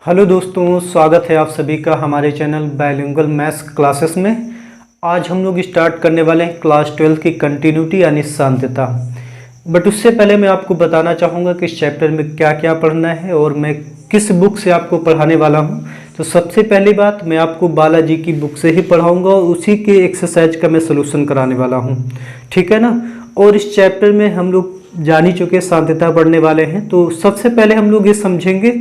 Hello दोस्तों, स्वागत है आप सभी का हमारे चैनल बायलिंगुअल मैथ्स क्लासेस में। आज हम लोग स्टार्ट करने वाले हैं क्लास 12 की कंटिन्यूटी यानी सांत्यता। बट उससे पहले मैं आपको बताना चाहूँगा कि इस चैप्टर में क्या क्या पढ़ना है और मैं किस बुक से आपको पढ़ाने वाला हूँ। तो सबसे पहली बात, मैं आपको बालाजी की बुक से ही पढ़ाऊँगा और उसी के एक्सरसाइज का मैं सोल्यूशन कराने वाला हूँ, ठीक है ना। और इस चैप्टर में हम लोग जान ही चुके सांत्यता पढ़ने वाले हैं। तो सबसे पहले हम लोग ये समझेंगे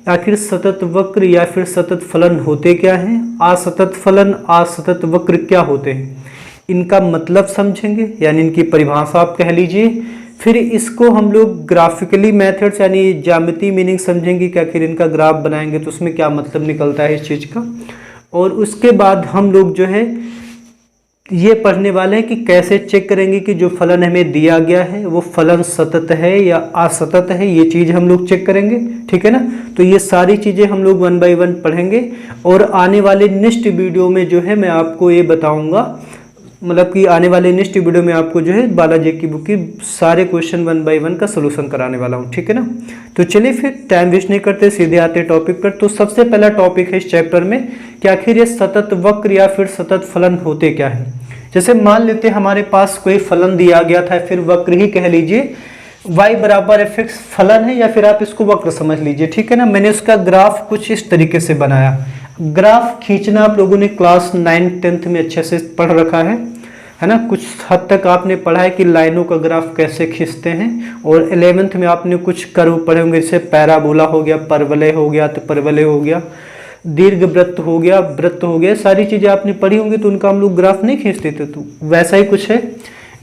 आखिर सतत वक्र या फिर सतत फलन होते क्या हैं, असतत फलन असतत वक्र क्या होते हैं, इनका मतलब समझेंगे यानी इनकी परिभाषा आप कह लीजिए। फिर इसको हम लोग ग्राफिकली मेथड्स यानी ज्यामिति मीनिंग समझेंगे कि आखिर इनका ग्राफ बनाएंगे तो उसमें क्या मतलब निकलता है इस चीज़ का। और उसके बाद हम लोग जो है ये पढ़ने वाले हैं कि कैसे चेक करेंगे कि जो फलन हमें दिया गया है वो फलन सतत है या असतत है, ये चीज़ हम लोग चेक करेंगे, ठीक है ना। तो ये सारी चीज़ें हम लोग 1 बाय 1 पढ़ेंगे और आने वाले नेक्स्ट वीडियो में जो है मैं आपको ये बताऊंगा, मतलब कि आने वाले नेक्स्ट वीडियो में आपको जो है बालाजी की बुक की सारे क्वेश्चन 1 बाय 1 का सोल्यूशन कराने वाला हूँ, ठीक है ना। तो चलिए फिर टाइम वेस्ट नहीं करते, सीधे आते टॉपिक पर। तो सबसे पहला टॉपिक है इस चैप्टर में कि आखिर ये सतत वक्र या फिर सतत फलन होते क्या है। जैसे मान लेते हैं हमारे पास कोई फलन दिया गया था, फिर वक्र ही कह लीजिए, y बराबर एफ एक्स फलन है या फिर आप इसको वक्र समझ लीजिए, ठीक है ना। मैंने उसका ग्राफ कुछ इस तरीके से बनाया। ग्राफ खींचना आप लोगों ने क्लास 9-10th में अच्छे से पढ़ रखा है ना। कुछ हद तक आपने पढ़ा है कि लाइनों का ग्राफ कैसे खींचते हैं। और 11th में आपने कुछ कर्व पढ़े होंगे, जैसे पैराबोला हो गया, परवलय हो गया, तो परवलय हो गया, दीर्घ वृत्त हो गया, वृत्त हो गया, सारी चीजें आपने पढ़ी होंगी। तो उनका हम लोग ग्राफ नहीं खींचते थे, तो वैसा ही कुछ है।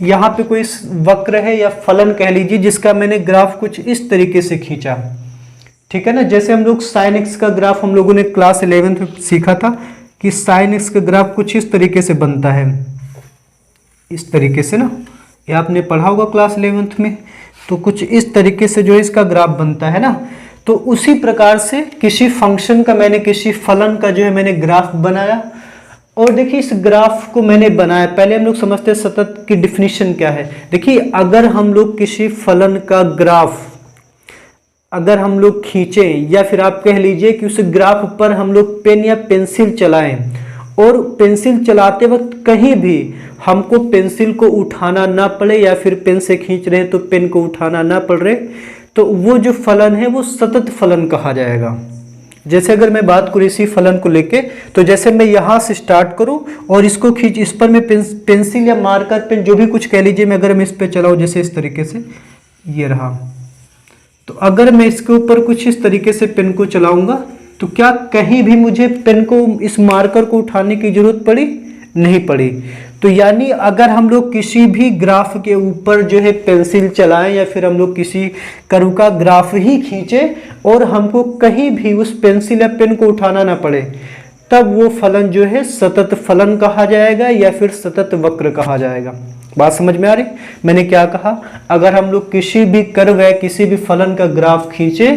यहाँ पे कोई वक्र है या फलन कह लीजिए जिसका मैंने ग्राफ कुछ इस तरीके से खींचा, ठीक है ना। जैसे हम लोग साइन एक्स का ग्राफ हम लोगों ने क्लास 11th में सीखा था कि साइन एक्स का ग्राफ कुछ इस तरीके से बनता है, इस तरीके से ना, ये आपने पढ़ा होगा क्लास 11th में। तो कुछ इस तरीके से जो है इसका ग्राफ बनता है ना। तो उसी प्रकार से किसी फंक्शन का मैंने, किसी फलन का जो है मैंने ग्राफ बनाया। और देखिए इस ग्राफ को मैंने बनाया, पहले हम लोग समझते हैं सतत की डिफिनीशन क्या है। देखिए अगर हम लोग किसी फलन का ग्राफ अगर हम लोग खींचें या फिर आप कह लीजिए कि उस ग्राफ पर हम लोग पेन या पेंसिल चलाएं और पेंसिल चलाते वक्त कहीं भी हमको पेंसिल को उठाना ना पड़े या फिर पेन से खींच रहे तो पेन को उठाना ना पड़ रहे, तो वो जो फलन है वो सतत फलन कहा जाएगा। जैसे अगर मैं बात करूँ इसी फलन को लेके, तो जैसे मैं यहाँ से स्टार्ट करूँ और इसको खींच, इस पर मैं पेंसिल या मार्कर पेन जो भी कुछ कह लीजिए, मैं अगर मैं इस पर चलाऊँ जैसे इस तरीके से, ये रहा, तो अगर मैं इसके ऊपर कुछ इस तरीके से पेन को चलाऊंगा तो क्या कहीं भी मुझे पेन को, इस मार्कर को उठाने की जरूरत पड़ी? नहीं पड़ी। तो यानी अगर हम लोग किसी भी ग्राफ के ऊपर जो है पेंसिल चलाएं या फिर हम लोग किसी कर्व का ग्राफ ही खींचे और हमको कहीं भी उस पेंसिल या पेन को उठाना ना पड़े, तब वो फलन जो है सतत फलन कहा जाएगा या फिर सतत वक्र कहा जाएगा। बात समझ में आ रही? मैंने क्या कहा, अगर हम लोग किसी भी कर्व या किसी भी फलन का ग्राफ खींचे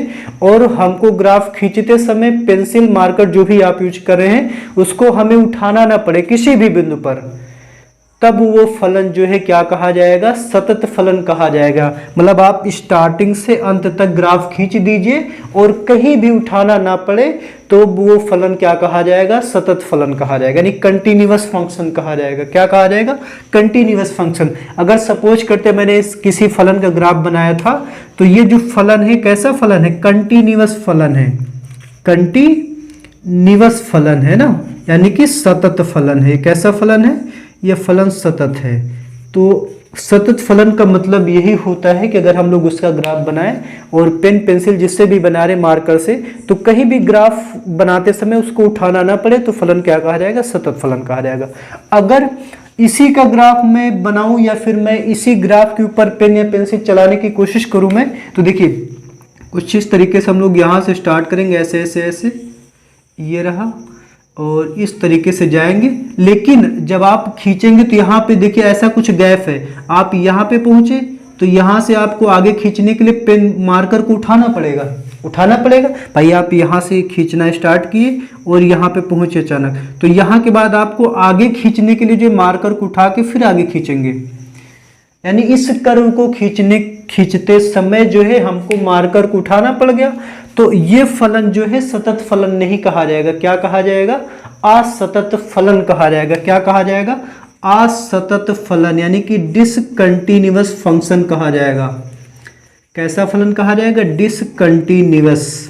और हमको ग्राफ खींचते समय पेंसिल मार्कर जो भी आप यूज कर रहे हैं उसको हमें उठाना ना पड़े किसी भी बिंदु पर, तब वो फलन जो है क्या कहा जाएगा? सतत फलन कहा जाएगा। मतलब आप स्टार्टिंग से अंत तक ग्राफ खींच दीजिए और कहीं भी उठाना ना पड़े तो वो फलन क्या कहा जाएगा? सतत फलन कहा जाएगा, यानी कंटिन्यूअस फंक्शन कहा जाएगा। क्या कहा जाएगा? Continuous function. अगर सपोज करते मैंने इस किसी फलन का ग्राफ बनाया था तो ये जो फलन है कैसा फलन है? कंटिन्यूअस फलन है, कंटिन्यूअस फलन है ना, यानी कि सतत फलन है। कैसा फलन है? यह फलन सतत है। तो सतत फलन का मतलब यही होता है कि अगर हम लोग उसका ग्राफ बनाएं और पेन पेंसिल जिससे भी बना रहे मार्कर से, तो कहीं भी ग्राफ बनाते समय उसको उठाना ना पड़े तो फलन क्या कहा जाएगा? सतत फलन कहा जाएगा। अगर इसी का ग्राफ मैं बनाऊं या फिर मैं इसी ग्राफ के ऊपर पेन या पेंसिल चलाने की कोशिश करूं मैं, तो देखिए कुछ इस तरीके से हम लोग यहाँ से स्टार्ट करेंगे, ऐसे ऐसे ऐसे, ये रहा, और इस तरीके से जाएंगे। लेकिन जब आप खींचेंगे तो यहाँ पे देखिए ऐसा कुछ गैप है, आप यहाँ पे पहुंचे तो यहाँ से आपको आगे खींचने के लिए पेन मार्कर को उठाना पड़ेगा भाई। आप यहाँ से खींचना स्टार्ट किए और यहाँ पे पहुंचे अचानक, तो यहाँ के बाद आपको आगे खींचने के लिए जो मार्कर को उठा के फिर आगे खींचेंगे, यानी इस कर्व को खींचते समय जो है हमको मार्कर को उठाना पड़ गया। तो ये फलन जो है सतत फलन नहीं कहा जाएगा, क्या कहा जाएगा? असतत फलन कहा जाएगा। क्या कहा जाएगा? असतत फलन, यानी कि डिसकंटिन्यूअस फंक्शन कहा जाएगा। कैसा फलन कहा जाएगा? डिसकंटिन्यूअस।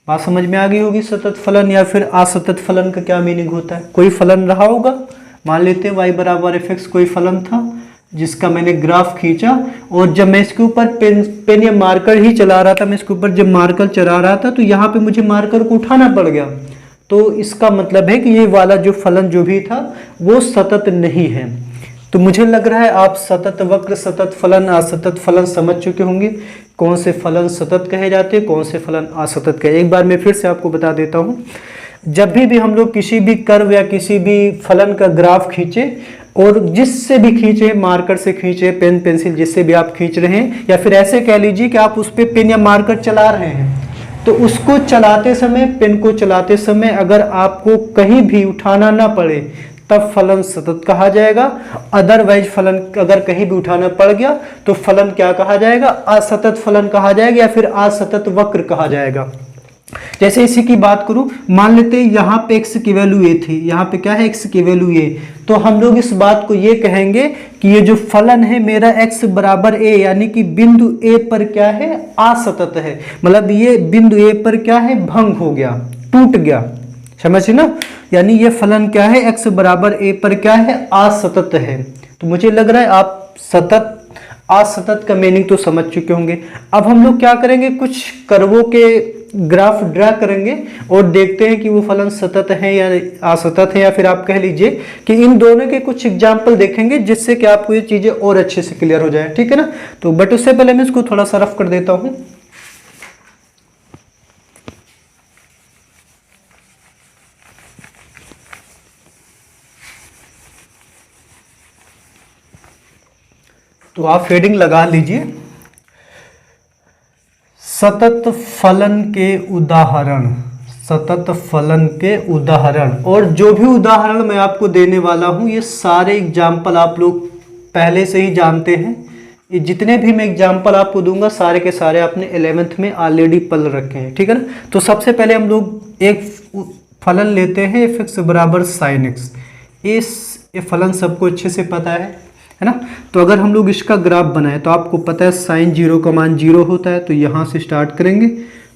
बात समझ में आ गई होगी। सतत फलन या फिर असतत फलन का क्या मीनिंग होता है? कोई फलन रहा होगा, मान लेते हैं y बराबर fx कोई फलन था जिसका मैंने ग्राफ खींचा, और जब मैं इसके ऊपर पेन या मार्कर ही चला रहा था, मैं इसके ऊपर जब मार्कर चला रहा था तो यहाँ पे मुझे मार्कर को उठाना पड़ गया, तो इसका मतलब है कि ये वाला जो फलन जो भी था वो सतत नहीं है। तो मुझे लग रहा है आप सतत वक्र, सतत फलन, असतत फलन समझ चुके होंगे। कौन से फलन सतत कहे जाते हैं, कौन से फलन असतत कहे। एक बार मैं फिर से आपको बता देता हूँ। जब भी हम लोग किसी भी कर्व या किसी भी फलन का ग्राफ खींचे, और जिससे भी खींचे, मार्कर से खींचे, पेन पेंसिल जिससे भी आप खींच रहे हैं, या फिर ऐसे कह लीजिए कि आप उस पर पेन या मार्कर चला रहे हैं, तो उसको चलाते समय, पेन को चलाते समय अगर आपको कहीं भी उठाना ना पड़े तब फलन सतत कहा जाएगा। अदरवाइज फलन अगर कहीं भी उठाना पड़ गया तो फलन क्या कहा जाएगा? असतत फलन कहा जाएगा या फिर असतत वक्र कहा जाएगा। जैसे इसी की बात करूं, मान लेते हैं यहाँ पे x की वैल्यू a थी, यहाँ पे क्या है? x की वैल्यू a। तो हम लोग इस बात को ये कहेंगे कि ये जो फलन है मेरा x बराबर a, यानी कि बिंदु a पर क्या है? असतत है। मतलब ये बिंदु a पर क्या है? भंग हो गया, टूट गया, समझिए ना। यानी ये फलन क्या है? x बराबर a पर क्या है? असतत है। तो मुझे लग रहा है आप सतत असतत का मीनिंग तो समझ चुके होंगे। अब हम लोग क्या करेंगे? कुछ कर्वों के ग्राफ ड्रा करेंगे और देखते हैं कि वो फलन सतत है या असतत है, या फिर आप कह लीजिए कि इन दोनों के कुछ एग्जाम्पल देखेंगे जिससे कि आपको ये चीजें और अच्छे से क्लियर हो जाए, ठीक है ना। तो बट उससे पहले मैं इसको थोड़ा सा रफ कर देता हूं। तो आप फेडिंग लगा लीजिए। सतत फलन के उदाहरण, सतत फलन के उदाहरण, और जो भी उदाहरण मैं आपको देने वाला हूं ये सारे एग्जाम्पल आप लोग पहले से ही जानते हैं। ये जितने भी मैं एग्जाम्पल आपको दूंगा सारे के सारे आपने 11th में ऑलरेडी पढ़ रखे हैं, ठीक है ना। तो सबसे पहले हम लोग एक फलन लेते हैं f(x) बराबर sin x। ये फलन सबको अच्छे से पता है ना। तो अगर हम लोग इसका ग्राफ बनाए तो आपको पता है साइन 0 का मान 0 होता है, तो यहाँ से स्टार्ट करेंगे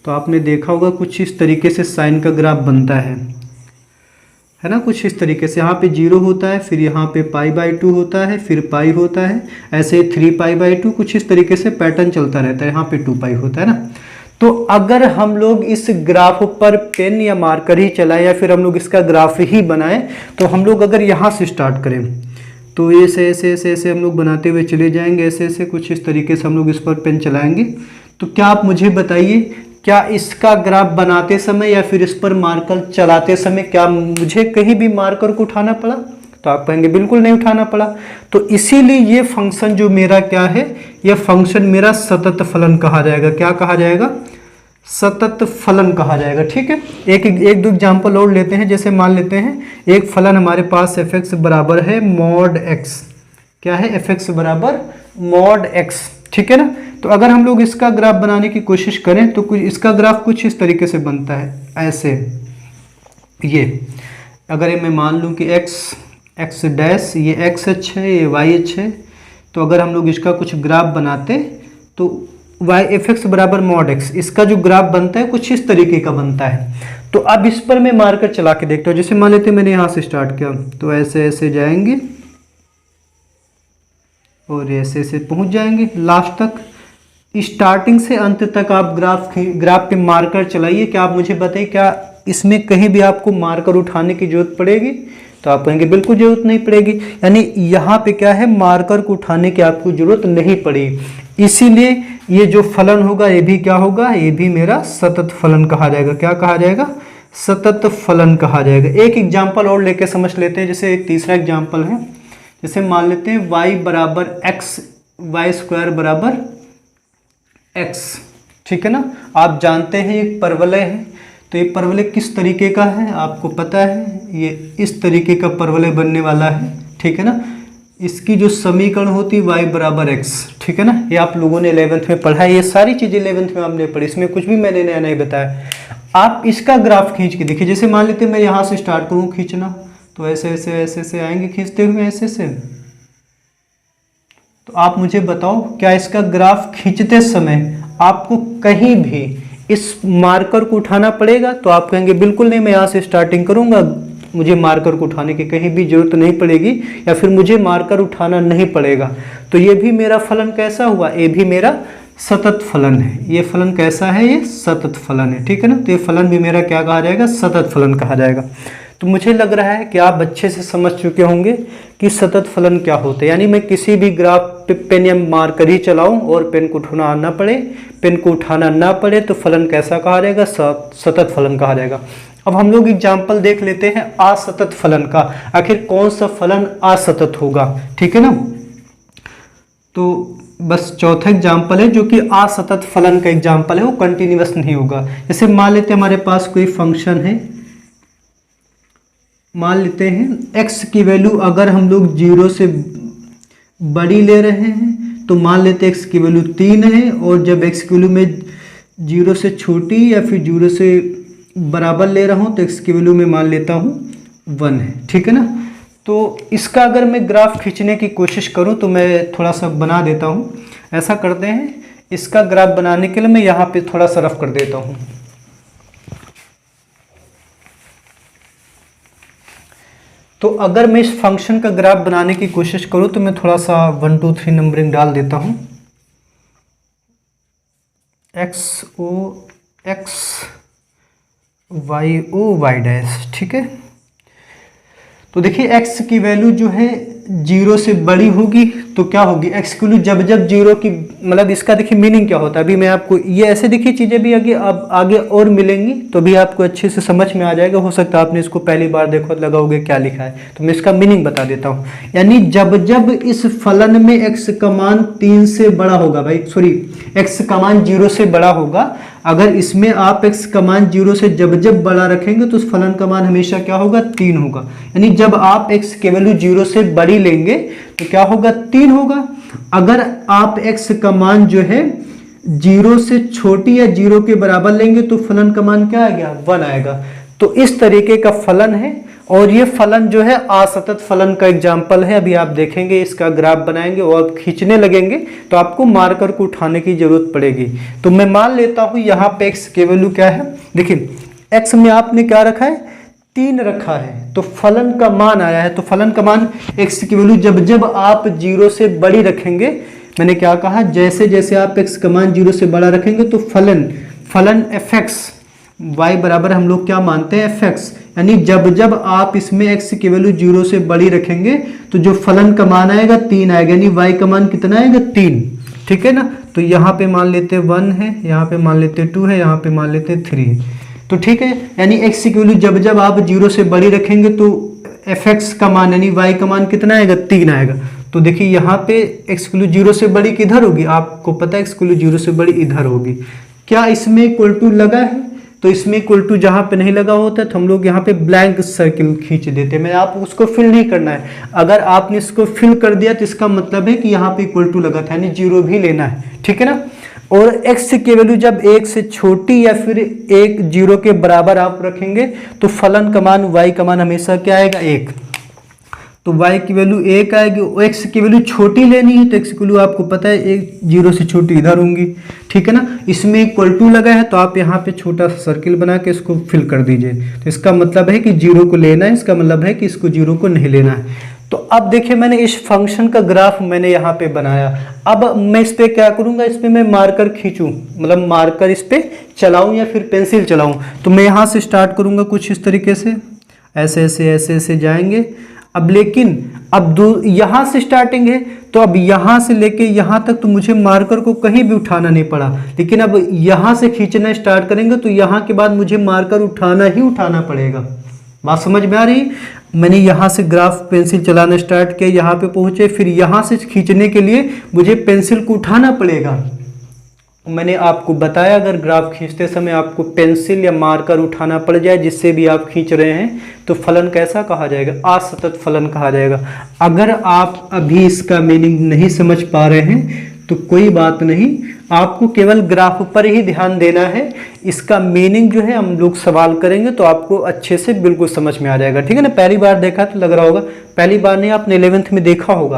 तो आपने देखा होगा कुछ इस तरीके से साइन का ग्राफ बनता है ना। कुछ इस तरीके से यहाँ पे 0 होता है, फिर यहाँ पे π/2 होता है, फिर पाई होता है, ऐसे 3π/2, कुछ इस तरीके से पैटर्न चलता रहता है। यहाँ पे 2π होता है ना। तो अगर हम लोग इस ग्राफ पर पेन या मार्कर ही चलाएं या फिर हम लोग इसका ग्राफ ही बनाएं, तो हम लोग अगर यहाँ से स्टार्ट करें तो ऐसे ऐसे ऐसे ऐसे हम लोग बनाते हुए चले जाएंगे, ऐसे ऐसे कुछ इस तरीके से हम लोग इस पर पेन चलाएंगे। तो क्या आप मुझे बताइए, क्या इसका ग्राफ बनाते समय या फिर इस पर मार्कर चलाते समय क्या मुझे कहीं भी मार्कर को उठाना पड़ा? तो आप कहेंगे बिल्कुल नहीं उठाना पड़ा। तो इसीलिए ये फंक्शन जो मेरा क्या है, ये फंक्शन मेरा सतत फलन कहा जाएगा। क्या कहा जाएगा? सतत फलन कहा जाएगा, ठीक है। एक दो एग्जाम्पल और लेते हैं। जैसे मान लेते हैं एक फलन हमारे पास f(x) बराबर है mod x। क्या है? f(x) बराबर mod x, ठीक है ना। तो अगर हम लोग इसका ग्राफ बनाने की कोशिश करें तो कुछ इसका ग्राफ कुछ इस तरीके से बनता है, ऐसे। ये अगर मैं मान लूँ कि x डैश, ये x अक्ष है, ये y अक्ष है, तो अगर हम लोग इसका कुछ ग्राफ बनाते तो f(x) बराबर mod x, इसका जो ग्राफ बनता है कुछ इस तरीके का बनता है। तो अब इस पर मैं मार्कर चला के देखता हूँ। जैसे मान लेते हैं मैंने यहाँ से स्टार्ट किया तो ऐसे ऐसे जाएंगे और ऐसे ऐसे पहुँच जाएंगे लास्ट तक। स्टार्टिंग से अंत तक आप ग्राफ पे मार्कर चलाइए। क्या आप मुझे बताइए, क्या इसमें कहीं भी आपको मार्कर उठाने की जरूरत पड़ेगी? तो आप कहेंगे बिल्कुल जरूरत नहीं पड़ेगी। यानी यहाँ पे क्या है, मार्कर को उठाने की आपको जरूरत नहीं पड़ेगी। इसीलिए ये जो फलन होगा ये भी क्या होगा, ये भी मेरा सतत फलन कहा जाएगा। क्या कहा जाएगा? सतत फलन कहा जाएगा। एक एग्जाम्पल और लेके समझ लेते हैं। जैसे एक तीसरा एग्जाम्पल है, जैसे मान लेते हैं y बराबर x, y² बराबर x, ठीक है ना। आप जानते हैं एक परवलय है, तो ये परवलय किस तरीके का है आपको पता है, ये इस तरीके का परवलय बनने वाला है, ठीक है ना। इसकी जो समीकरण होती है y बराबर x, ठीक है ना, ये आप लोगों ने 11th में पढ़ा है, ये सारी चीज़ें 11th में हमने पढ़ी, इसमें कुछ भी मैंने नया नहीं बताया। आप इसका ग्राफ खींच के देखिए, जैसे मान लेते हैं मैं यहाँ से स्टार्ट करूँ खींचना, तो ऐसे ऐसे ऐसे ऐसे आएंगे खींचते हुए ऐसे से। तो आप मुझे बताओ क्या इसका ग्राफ खींचते समय आपको कहीं भी इस मार्कर को उठाना पड़ेगा? तो आप कहेंगे बिल्कुल नहीं, मैं यहाँ से स्टार्टिंग करूँगा, मुझे मार्कर को उठाने की कहीं भी जरूरत नहीं पड़ेगी, या फिर मुझे मार्कर उठाना नहीं पड़ेगा। तो ये भी मेरा फलन कैसा हुआ? ये भी मेरा सतत फलन है। ये फलन कैसा है? ये सतत फलन है, ठीक है ना। तो ये फलन भी मेरा क्या कहा जाएगा? सतत फलन कहा जाएगा। तो मुझे लग रहा है कि आप अच्छे से समझ चुके होंगे कि सतत फलन क्या होता है। यानी मैं किसी भी ग्राफ पे पेन या मार्कर ही चलाऊं और पेन को उठाना ना पड़े तो फलन कैसा कहा जाएगा? सतत फलन कहा जाएगा। अब हम लोग एग्जाम्पल देख लेते हैं असतत फलन का। आखिर कौन सा फलन असतत होगा, ठीक है ना। तो बस चौथा एग्जाम्पल है जो कि असतत फलन का एग्जाम्पल है, वो कंटिन्यूअस नहीं होगा। जैसे मान लेते हैं हमारे पास कोई फंक्शन है, मान लेते हैं x की वैल्यू अगर हम लोग 0 से बड़ी ले रहे हैं तो मान लेते हैं x की वैल्यू 3 है, और जब x की वैल्यू में 0 से छोटी या फिर 0 से बराबर ले रहा हूँ तो x की वैल्यू में मान लेता हूँ 1 है, ठीक है ना। तो इसका अगर मैं ग्राफ खींचने की कोशिश करूँ तो मैं थोड़ा सा बना देता हूँ। ऐसा करते हैं, इसका ग्राफ बनाने के लिए मैं यहाँ पे थोड़ा सा रफ कर देता हूँ। तो अगर मैं इस फंक्शन का ग्राफ बनाने की कोशिश करूँ तो मैं थोड़ा सा 1 2 3 नंबरिंग डाल देता हूँ। XO X YO Y dash, ठीक है। तो देखिए x की वैल्यू जो है 0 से बड़ी होगी तो क्या होगी? x की वैल्यू जब जब 0 की, मतलब इसका देखिए मीनिंग क्या होता है। अभी मैं आपको ये ऐसे देखिए चीज़ें भी आगे और मिलेंगी तो भी आपको अच्छे से समझ में आ जाएगा। हो सकता है आपने इसको पहली बार देखो लगाओगे क्या लिखा है, तो मैं इसका मीनिंग बता देता हूँ। यानी जब जब इस फलन में x का मान 3 से बड़ा होगा, x का मान 0 से बड़ा होगा, अगर इसमें आप x का मान 0 से जब जब बड़ा रखेंगे तो उस फलन का मान हमेशा क्या होगा? 3 होगा। यानी जब आप x की वैल्यू 0 से बड़ी लेंगे तो क्या होगा? 3 होगा। अगर आप x का मान जो है 0 से छोटी या 0 के बराबर लेंगे तो फलन का मान क्या आएगा? 1 आएगा। तो इस तरीके का फलन है, और ये फलन जो है असतत फलन का एग्जाम्पल है। अभी आप देखेंगे, इसका ग्राफ बनाएंगे और खींचने लगेंगे तो आपको मार्कर को उठाने की जरूरत पड़ेगी। तो मैं मान लेता हूं यहाँ पे x की वैल्यू क्या है। देखिए x में आपने क्या रखा है? 3 रखा है, तो फलन का मान आया है। तो फलन का मान x की वैल्यू जब जब आप 0 से बड़ी रखेंगे, मैंने क्या कहा? जैसे जैसे आप x का मान 0 से बड़ा रखेंगे तो फलन fx y बराबर हम लोग क्या मानते हैं? fx। यानी जब जब आप इसमें x की वैल्यू 0 से बड़ी रखेंगे तो जो फलन का मान आएगा 3 आएगा। यानी y का मान कितना आएगा? 3, ठीक है ना। तो यहाँ पे मान लेते 1 है, यहाँ पे मान लेते 2 है, यहाँ पे मान लेते 3 है। तो ठीक है, यानी x की वैल्यू जब जब आप 0 से बड़ी रखेंगे तो fx का मान यानी y का मान कितना आएगा? 3 आएगा। तो देखिए यहाँ पे x की वैल्यू 0 से बड़ी किधर होगी? आपको पता है x की वैल्यू 0 से बड़ी इधर होगी। क्या इसमें इक्वल टू लगा है? तो इसमें इक्वल टू जहाँ पे नहीं लगा होता है तो हम लोग यहाँ पे ब्लैंक सर्किल खींच देते हैं। मैं आप उसको फिल नहीं करना है। अगर आपने इसको फिल कर दिया तो इसका मतलब है कि यहाँ पे इक्वल टू लगा था, यानी 0 भी लेना है, ठीक है ना। और x की वैल्यू जब 1 से छोटी या फिर 0 के बराबर आप रखेंगे तो फलन का मान y का मान हमेशा क्या आएगा? 1। तो y की वैल्यू 1 आएगी। x की वैल्यू छोटी लेनी है तो x की वैल्यू आपको पता है 0 से छोटी इधर होंगी, ठीक है ना। इसमें इक्वल टू लगा है तो आप यहाँ पे छोटा सा सर्किल बना के इसको फिल कर दीजिए। तो इसका मतलब है कि 0 को लेना है, इसका मतलब है कि इसको 0 को नहीं लेना है। तो अब देखिए मैंने इस फंक्शन का ग्राफ मैंने यहाँ पे बनाया। अब मैं इस पे क्या करूँगा? इस पे मैं मार्कर खींचूँ, मतलब मार्कर इस पे चलाऊँ या फिर पेंसिल चलाऊँ। तो मैं यहाँ से स्टार्ट करूँगा कुछ इस तरीके से, ऐसे ऐसे ऐसे ऐसे जाएंगे। अब लेकिन अब यहाँ से स्टार्टिंग है तो अब यहाँ से लेके यहाँ तक तो मुझे मार्कर को कहीं भी उठाना नहीं पड़ा। लेकिन अब यहाँ से खींचना स्टार्ट करेंगे तो यहाँ के बाद मुझे मार्कर उठाना ही उठाना पड़ेगा। बात समझ में आ रही? मैंने यहाँ से ग्राफ पेंसिल चलाना स्टार्ट किया, यहाँ पे पहुँचे, फिर यहाँ से खींचने के लिए मुझे पेंसिल को उठाना पड़ेगा। मैंने आपको बताया अगर ग्राफ खींचते समय आपको पेंसिल या मार्कर उठाना पड़ जाए जिससे भी आप खींच रहे हैं तो फलन कैसा कहा जाएगा? असतत फलन कहा जाएगा। अगर आप अभी इसका मीनिंग नहीं समझ पा रहे हैं तो कोई बात नहीं, आपको केवल ग्राफ पर ही ध्यान देना है। इसका मीनिंग जो है हम लोग सवाल करेंगे तो आपको अच्छे से बिल्कुल समझ में आ जाएगा, ठीक है ना। पहली बार देखा तो लग रहा होगा, पहली बार नहीं, आपने 11th में देखा होगा,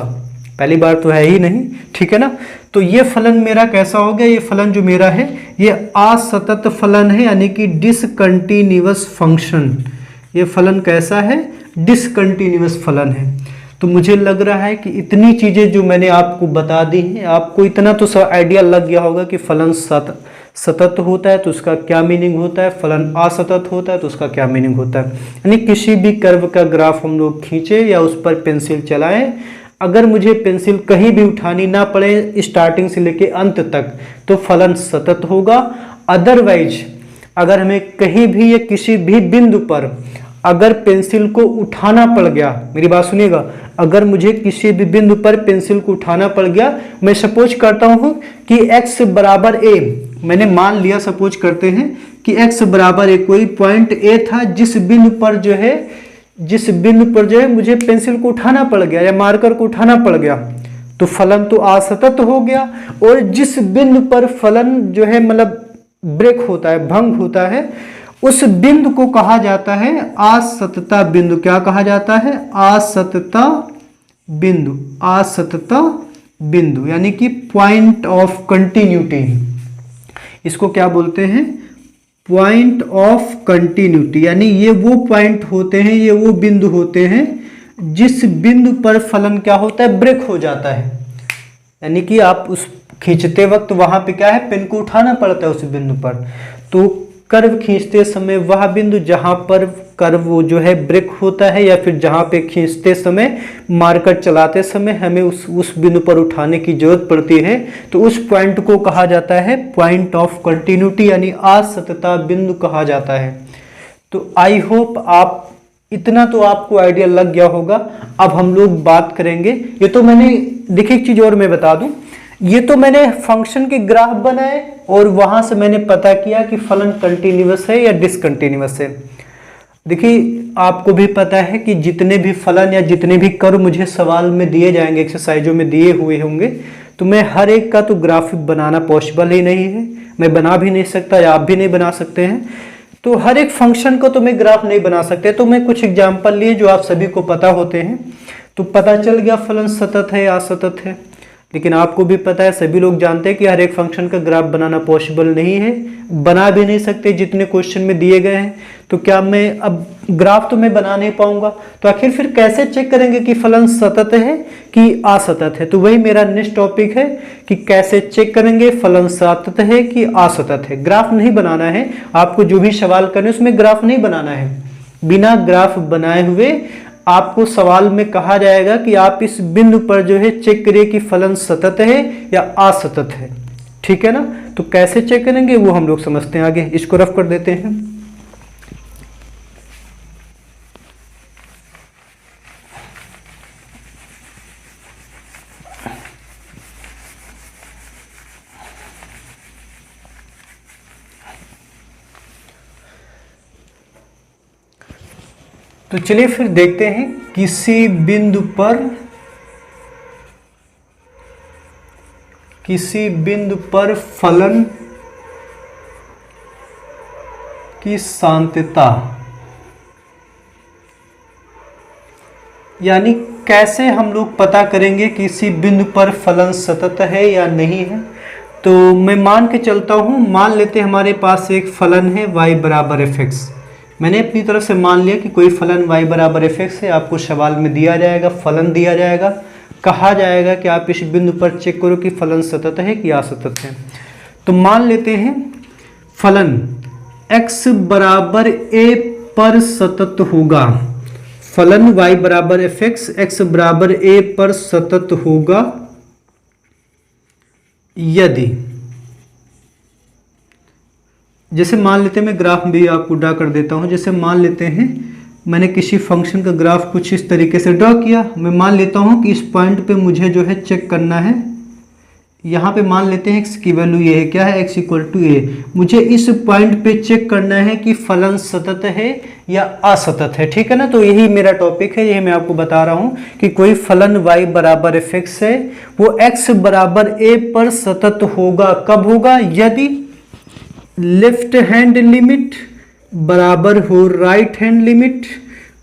पहली बार तो है ही नहीं, ठीक है ना। तो ये फलन मेरा कैसा हो गया? ये फलन जो मेरा है ये असतत फलन है, यानी कि डिसकंटिन्यूअस फंक्शन। ये फलन कैसा है? डिसकंटिन्यूअस फलन है। तो मुझे लग रहा है कि इतनी चीजें जो मैंने आपको बता दी हैं, आपको इतना तो आइडिया लग गया होगा कि फलन सतत होता है तो उसका क्या मीनिंग होता है, फलन असतत होता है तो उसका क्या मीनिंग होता है। यानी किसी भी कर्व का ग्राफ हम लोग खींचे या उस पर पेंसिल चलाएं, अगर मुझे पेंसिल कहीं भी उठानी ना पड़े स्टार्टिंग से लेके अंत तक तो फलन सतत होगा। अदरवाइज अगर हमें कहीं भी या किसी भी बिंदु पर अगर पेंसिल को उठाना पड़ गया, मेरी बात सुनिएगा, अगर मुझे किसी भी बिंदु पर पेंसिल को उठाना पड़ गया, मैं सपोज करता हूं कि x बराबर a, मैंने मान लिया, सपोज करते हैं कि x बराबर a, कोई पॉइंट a था जिस बिंदु पर जो है मुझे पेंसिल को उठाना पड़ गया या मार्कर को उठाना पड़ गया, तो फलन तो असतत हो गया। और जिस बिंदु पर फलन जो है मतलब ब्रेक होता है, भंग होता है, उस बिंदु को कहा जाता है असतता बिंदु। क्या कहा जाता है? असतता बिंदु। असतता बिंदु यानी कि पॉइंट ऑफ कंटिन्यूटी। इसको क्या बोलते हैं? Point of continuity. यानी ये वो पॉइंट होते हैं, ये वो बिंदु होते हैं जिस बिंदु पर फलन क्या होता है? ब्रेक हो जाता है। यानी कि आप उस खींचते वक्त वहां पे क्या है? पेन को उठाना पड़ता है उस बिंदु पर। तो कर्व खींचते समय वह बिंदु जहां पर कर्व वो जो है ब्रेक होता है या फिर जहां पे खींचते समय मार्कर चलाते समय हमें उस बिंदु पर उठाने की जरूरत पड़ती है, तो उस पॉइंट को कहा जाता है पॉइंट ऑफ कंटिन्यूटी, यानी असतता बिंदु कहा जाता है। तो आई होप आप इतना तो आपको आइडिया लग गया होगा। अब हम लोग बात करेंगे, ये तो मैंने देखिए, एक चीज और मैं बता दूं, ये तो मैंने फंक्शन के ग्राफ बनाए और वहां से मैंने पता किया कि फलन कंटिन्यूअस है या डिसकंटिन्यूअस है। देखिए आपको भी पता है कि जितने भी फलन या जितने भी कर्व मुझे सवाल में दिए जाएंगे, एक्सरसाइजों में दिए हुए होंगे, तो मैं हर एक का तो ग्राफिक बनाना पॉसिबल ही नहीं है, मैं बना भी नहीं सकता या आप भी नहीं बना सकते हैं। तो हर एक फंक्शन को तो मैं ग्राफ नहीं बना सकते, तो मैं कुछ एग्जाम्पल लिए जो आप सभी को पता होते हैं। तो पता चल गया फलन सतत है या असतत है। लेकिन आपको भी पता है, सभी लोग जानते हैं कि हर एक फंक्शन का ग्राफ बनाना पॉसिबल नहीं है, बना भी नहीं सकते जितने क्वेश्चन में दिए गए हैं। तो क्या मैं अब ग्राफ तो मैं बना नहीं पाऊंगा, तो आखिर फिर कैसे चेक करेंगे कि फलन सतत है कि असतत है? तो वही मेरा नेक्स्ट टॉपिक है कि कैसे चेक करेंगे फलन सतत है कि असतत है। ग्राफ नहीं बनाना है आपको, जो भी सवाल करने उसमें ग्राफ नहीं बनाना है। बिना ग्राफ बनाए हुए आपको सवाल में कहा जाएगा कि आप इस बिंदु पर जो है चेक करिए कि फलन सतत है या असतत है, ठीक है ना। तो कैसे चेक करेंगे वो हम लोग समझते हैं आगे। इसको रफ कर देते हैं। तो चलिए फिर देखते हैं, किसी बिंदु पर फलन की सांत्यता, यानी कैसे हम लोग पता करेंगे किसी बिंदु पर फलन सतत है या नहीं है। तो मैं मान के चलता हूं, मान लेते हैं हमारे पास एक फलन है y बराबर fx। मैंने अपनी तरफ से मान लिया कि कोई फलन y बराबर fx है। आपको सवाल में दिया जाएगा, फलन दिया जाएगा, कहा जाएगा कि आप इस बिंदु पर चेक करो कि फलन सतत है कि असतत है। तो मान लेते हैं फलन x बराबर a पर सतत होगा। फलन y बराबर fx x बराबर a पर सतत होगा यदि, जैसे मान लेते हैं, मैं ग्राफ भी आपको ड्रा कर देता हूं। जैसे मान लेते हैं मैंने किसी फंक्शन का ग्राफ कुछ इस तरीके से ड्रा किया। मैं मान लेता हूं कि इस पॉइंट पे मुझे जो है चेक करना है यहाँ पे मान लेते हैं x की वैल्यू ये है, क्या है, x इक्वल टू ए। मुझे इस पॉइंट पे चेक करना है कि फलन सतत है या असतत है, ठीक है ना। तो यही मेरा टॉपिक है, यही मैं आपको बता रहा हूँ कि कोई फलन y बराबर fx है, वो x बराबर a पर सतत होगा। कब होगा? यदि लेफ्ट हैंड लिमिट बराबर हो राइट हैंड लिमिट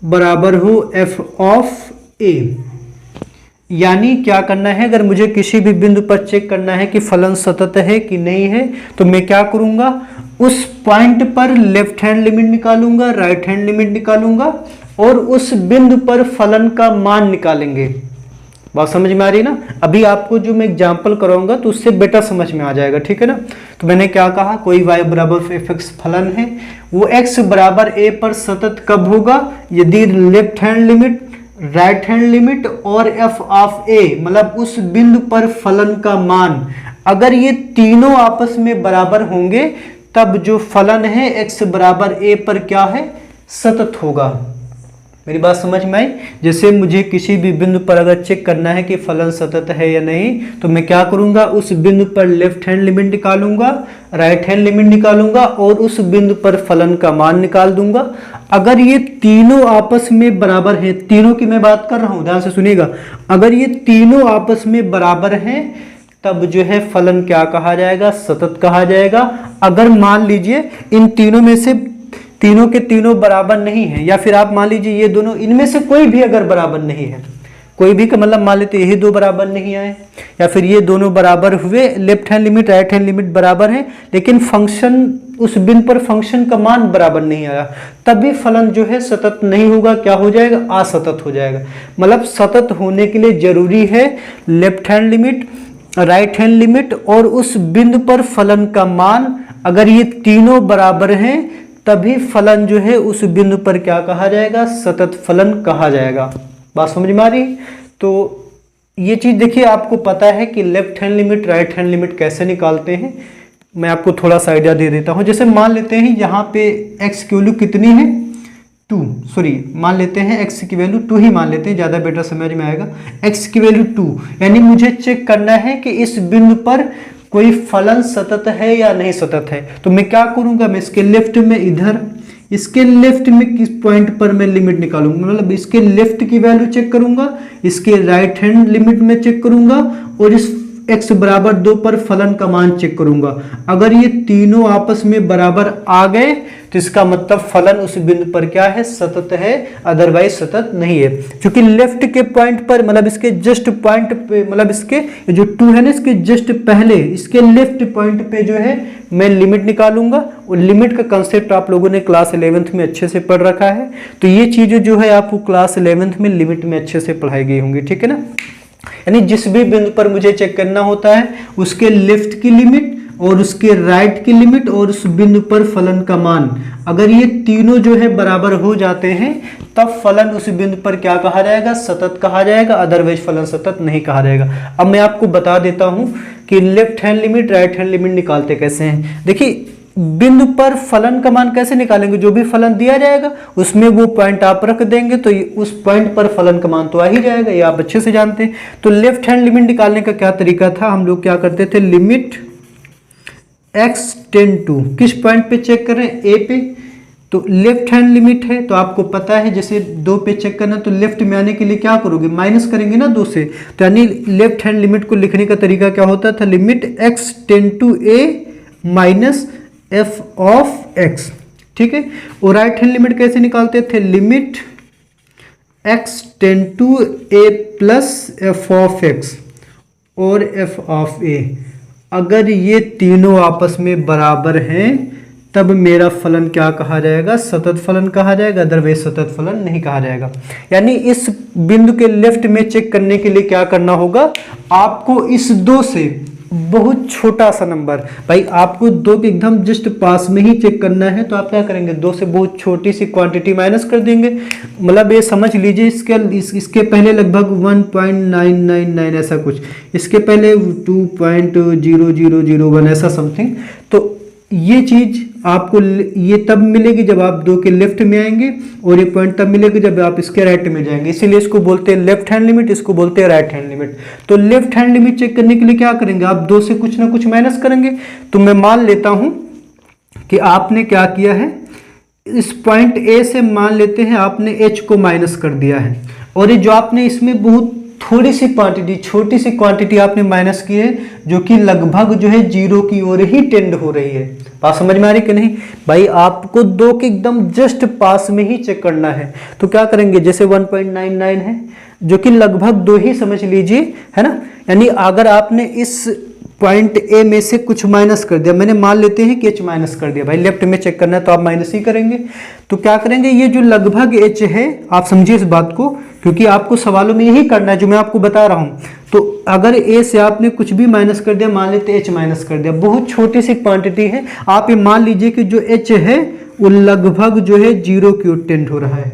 बराबर हो f ऑफ a। यानी क्या करना है, अगर मुझे किसी भी बिंदु पर चेक करना है कि फलन सतत है कि नहीं है, तो मैं क्या करूंगा, उस पॉइंट पर लेफ्ट हैंड लिमिट निकालूंगा, राइट हैंड लिमिट निकालूंगा और उस बिंदु पर फलन का मान निकालेंगे। बात समझ में आ रही ना। अभी आपको जो मैं एग्जांपल कराऊंगा तो उससे बेटर समझ में आ जाएगा, ठीक है ना। तो मैंने क्या कहा, कोई y बराबर fx फलन है, वो x बराबर a पर सतत कब होगा, यदि left hand limit, right hand limit और f ऑफ a, मतलब उस बिंदु पर फलन का मान अगर ये तीनों आपस में बराबर होंगे, तब जो फलन है x बराबर a पर क्या है, सतत होगा। मेरी बात समझ में आई। जैसे मुझे किसी भी बिंदु पर अगर चेक करना है कि फलन सतत है या नहीं, तो मैं क्या करूंगा, उस बिंदु पर लेफ्ट हैंड लिमिट निकालूंगा, राइट हैंड लिमिट निकालूंगा और उस बिंदु पर फलन का मान निकाल दूंगा। अगर ये तीनों आपस में बराबर हैं, तीनों की मैं बात कर रहा हूं, ध्यान से सुनिएगा, अगर ये तीनों आपस में बराबर हैं, तब जो है फलन क्या कहा जाएगा, सतत कहा जाएगा। अगर मान लीजिए इन तीनों में से तीनों के तीनों बराबर नहीं है, या फिर आप मान लीजिए ये दोनों, इनमें से कोई भी अगर बराबर नहीं है, कोई भी का मतलब मान लेते यही दो बराबर नहीं आए, या फिर ये दोनों बराबर हुए, left hand limit right hand limit बराबर है, लेकिन फंक्शन उस बिंदु पर फंक्शन का मान बराबर नहीं आया, तभी फलन जो है सतत नहीं होगा, क्या हो जाएगा, असतत हो जाएगा। मतलब सतत होने के लिए जरूरी है left hand limit, right hand limit और उस बिंदु पर फलन का मान, अगर ये तीनों बराबर हैं, तभी फलन जो है उस बिंदु पर क्या कहा जाएगा, सतत फलन कहा जाएगा। बात समझ में आ रही। तो ये चीज देखिए, आपको पता है कि left hand limit right hand limit कैसे निकालते हैं। मैं आपको थोड़ा सा आइडिया दे देता हूं। जैसे मान लेते हैं यहाँ पे x की वैल्यू कितनी है, 2, सॉरी मान लेते हैं x की वैल्यू 2 ही मान लेते हैं, ज़्यादा बेटर समझ में आएगा। x की वैल्यू 2, यानी मुझे चेक करना है कि इस बिंदु पर कोई फलन सतत है या नहीं सतत है। तो मैं क्या करूंगा, मैं इसके लेफ्ट में इधर, इसके लेफ्ट में किस पॉइंट पर मैं लिमिट निकालूंगा, मतलब इसके लेफ्ट की वैल्यू चेक करूंगा, इसके राइट हैंड लिमिट में चेक करूंगा और इस x बराबर 2 पर फलन का मान चेक करूंगा। अगर ये तीनों आपस में बराबर आ गए, तो इसका मतलब फलन उस बिंदु पर क्या है, सतत है, अदरवाइज सतत नहीं है। क्योंकि लेफ्ट के पॉइंट पर, मतलब इसके जस्ट पॉइंट पे, मतलब इसके जो 2 है ना, इसके जस्ट पहले इसके लेफ्ट पॉइंट पे जो है मैं लिमिट निकालूंगा। और लिमिट का कंसेप्ट आप लोगों ने क्लास 11th में अच्छे से पढ़ रखा है, तो ये चीजें जो है आपको क्लास 11th में लिमिट में अच्छे से पढ़ाई गई होंगी, ठीक है ना। यानी जिस भी बिंदु पर मुझे चेक करना होता है, उसके लेफ्ट की लिमिट और उसके राइट की लिमिट और उस बिंदु पर फलन का मान, अगर ये तीनों जो है बराबर हो जाते हैं, तब फलन उस बिंदु पर क्या कहा जाएगा, सतत कहा जाएगा, अदरवाइज फलन सतत नहीं कहा जाएगा। अब मैं आपको बता देता हूं कि left hand limit right hand limit निकालते कैसे हैं। देखिए, बिंदु पर फलन का मान कैसे निकालेंगे, जो भी फलन दिया जाएगा उसमें वो पॉइंट आप रख देंगे, तो उस पॉइंट पर फलन का मान तो आ ही जाएगा, ये आप अच्छे से जानते हैं। तो लेफ्ट हैंड लिमिट निकालने का क्या तरीका था, हम लोग क्या करते थे, लिमिट x टेंड टू, किस पॉइंट पे चेक करें, a पे, तो लेफ्ट हैंड लिमिट है, तो आपको पता है जैसे 2 पे चेक करना, तो लेफ्ट में आने के लिए क्या करोगे, माइनस करेंगे ना 2 से। तो यानी लेफ्ट हैंड लिमिट को लिखने का तरीका क्या होता था, limit x tend to a minus f of x, ठीक है। और राइट हैंड लिमिट कैसे निकालते थे, limit x tend to a plus f of x और f ऑफ a। अगर ये तीनों आपस में बराबर हैं, तब मेरा फलन क्या कहा जाएगा, सतत फलन कहा जाएगा, अदरवाइज सतत फलन नहीं कहा जाएगा। यानी इस बिंदु के लेफ्ट में चेक करने के लिए क्या करना होगा, आपको इस 2 से बहुत छोटा सा नंबर, भाई आपको 2 के एकदम जस्ट पास में ही चेक करना है, तो आप क्या करेंगे, 2 से बहुत छोटी सी क्वांटिटी माइनस कर देंगे। मतलब ये समझ लीजिए, इसके पहले लगभग 1.999 ऐसा कुछ, इसके पहले 2.0001 ऐसा समथिंग। तो ये चीज आपको ये तब मिलेगी जब आप 2 के लेफ्ट में आएंगे, और ये पॉइंट तब मिलेगी जब आप इसके राइट में जाएंगे। इसीलिए इसको बोलते हैं लेफ्ट हैंड लिमिट, इसको बोलते हैं राइट हैंड लिमिट। तो लेफ्ट हैंड लिमिट चेक करने के लिए क्या करेंगे, आप 2 से कुछ ना कुछ माइनस करेंगे। तो मैं मान लेता हूं कि आपने क्या किया है, इस पॉइंट ए से मान लेते हैं आपने h को माइनस कर दिया है, और ये जो आपने इसमें बहुत थोड़ी सी क्वांटिटी, छोटी सी क्वांटिटी आपने माइनस की है, जो कि लगभग जो है 0 की ओर ही टेंड हो रही है। बात समझ में आ रही कि नहीं भाई, आपको 2 के एकदम जस्ट पास में ही चेक करना है। तो क्या करेंगे, जैसे 1.99 है जो कि लगभग 2 ही समझ लीजिए, है ना। यानी अगर आपने इस पॉइंट ए में से कुछ माइनस कर दिया, मैंने मान लेते हैं कि h माइनस कर दिया, भाई लेफ्ट में चेक करना है तो आप माइनस ही करेंगे। तो क्या करेंगे, ये जो लगभग h है, आप समझिए इस बात को, क्योंकि आपको सवालों में यही करना है जो मैं आपको बता रहा हूं। तो अगर a से आपने कुछ भी माइनस कर दिया, मान लेते h माइनस कर दिया, बहुत छोटी सी क्वांटिटी है, आप ये मान लीजिए कि जो h है वो लगभग जो है 0 की ओर टेंड हो रहा है,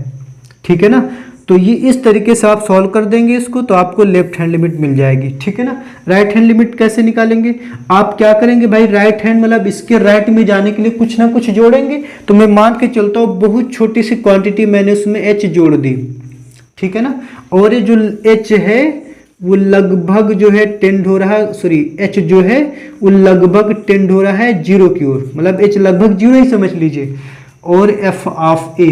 ठीक है ना। तो ये इस तरीके से आप सॉल्व कर देंगे इसको, तो आपको लेफ्ट हैंड लिमिट मिल जाएगी, ठीक है ना। राइट हैंड लिमिट कैसे निकालेंगे, आप क्या करेंगे भाई, राइट हैंड मतलब इसके राइट में जाने के लिए कुछ ना कुछ जोड़ेंगे। तो मैं मान के चलता हूँ बहुत छोटी सी क्वांटिटी मैंने उसमें h जोड़ दी, ठीक है ना। और ये जो h है वो लगभग जो है टेंड हो रहा है, सॉरी h जो है वो लगभग टेंड हो रहा है 0 की ओर, मतलब h लगभग 0 ही समझ लीजिए। और f ऑफ a,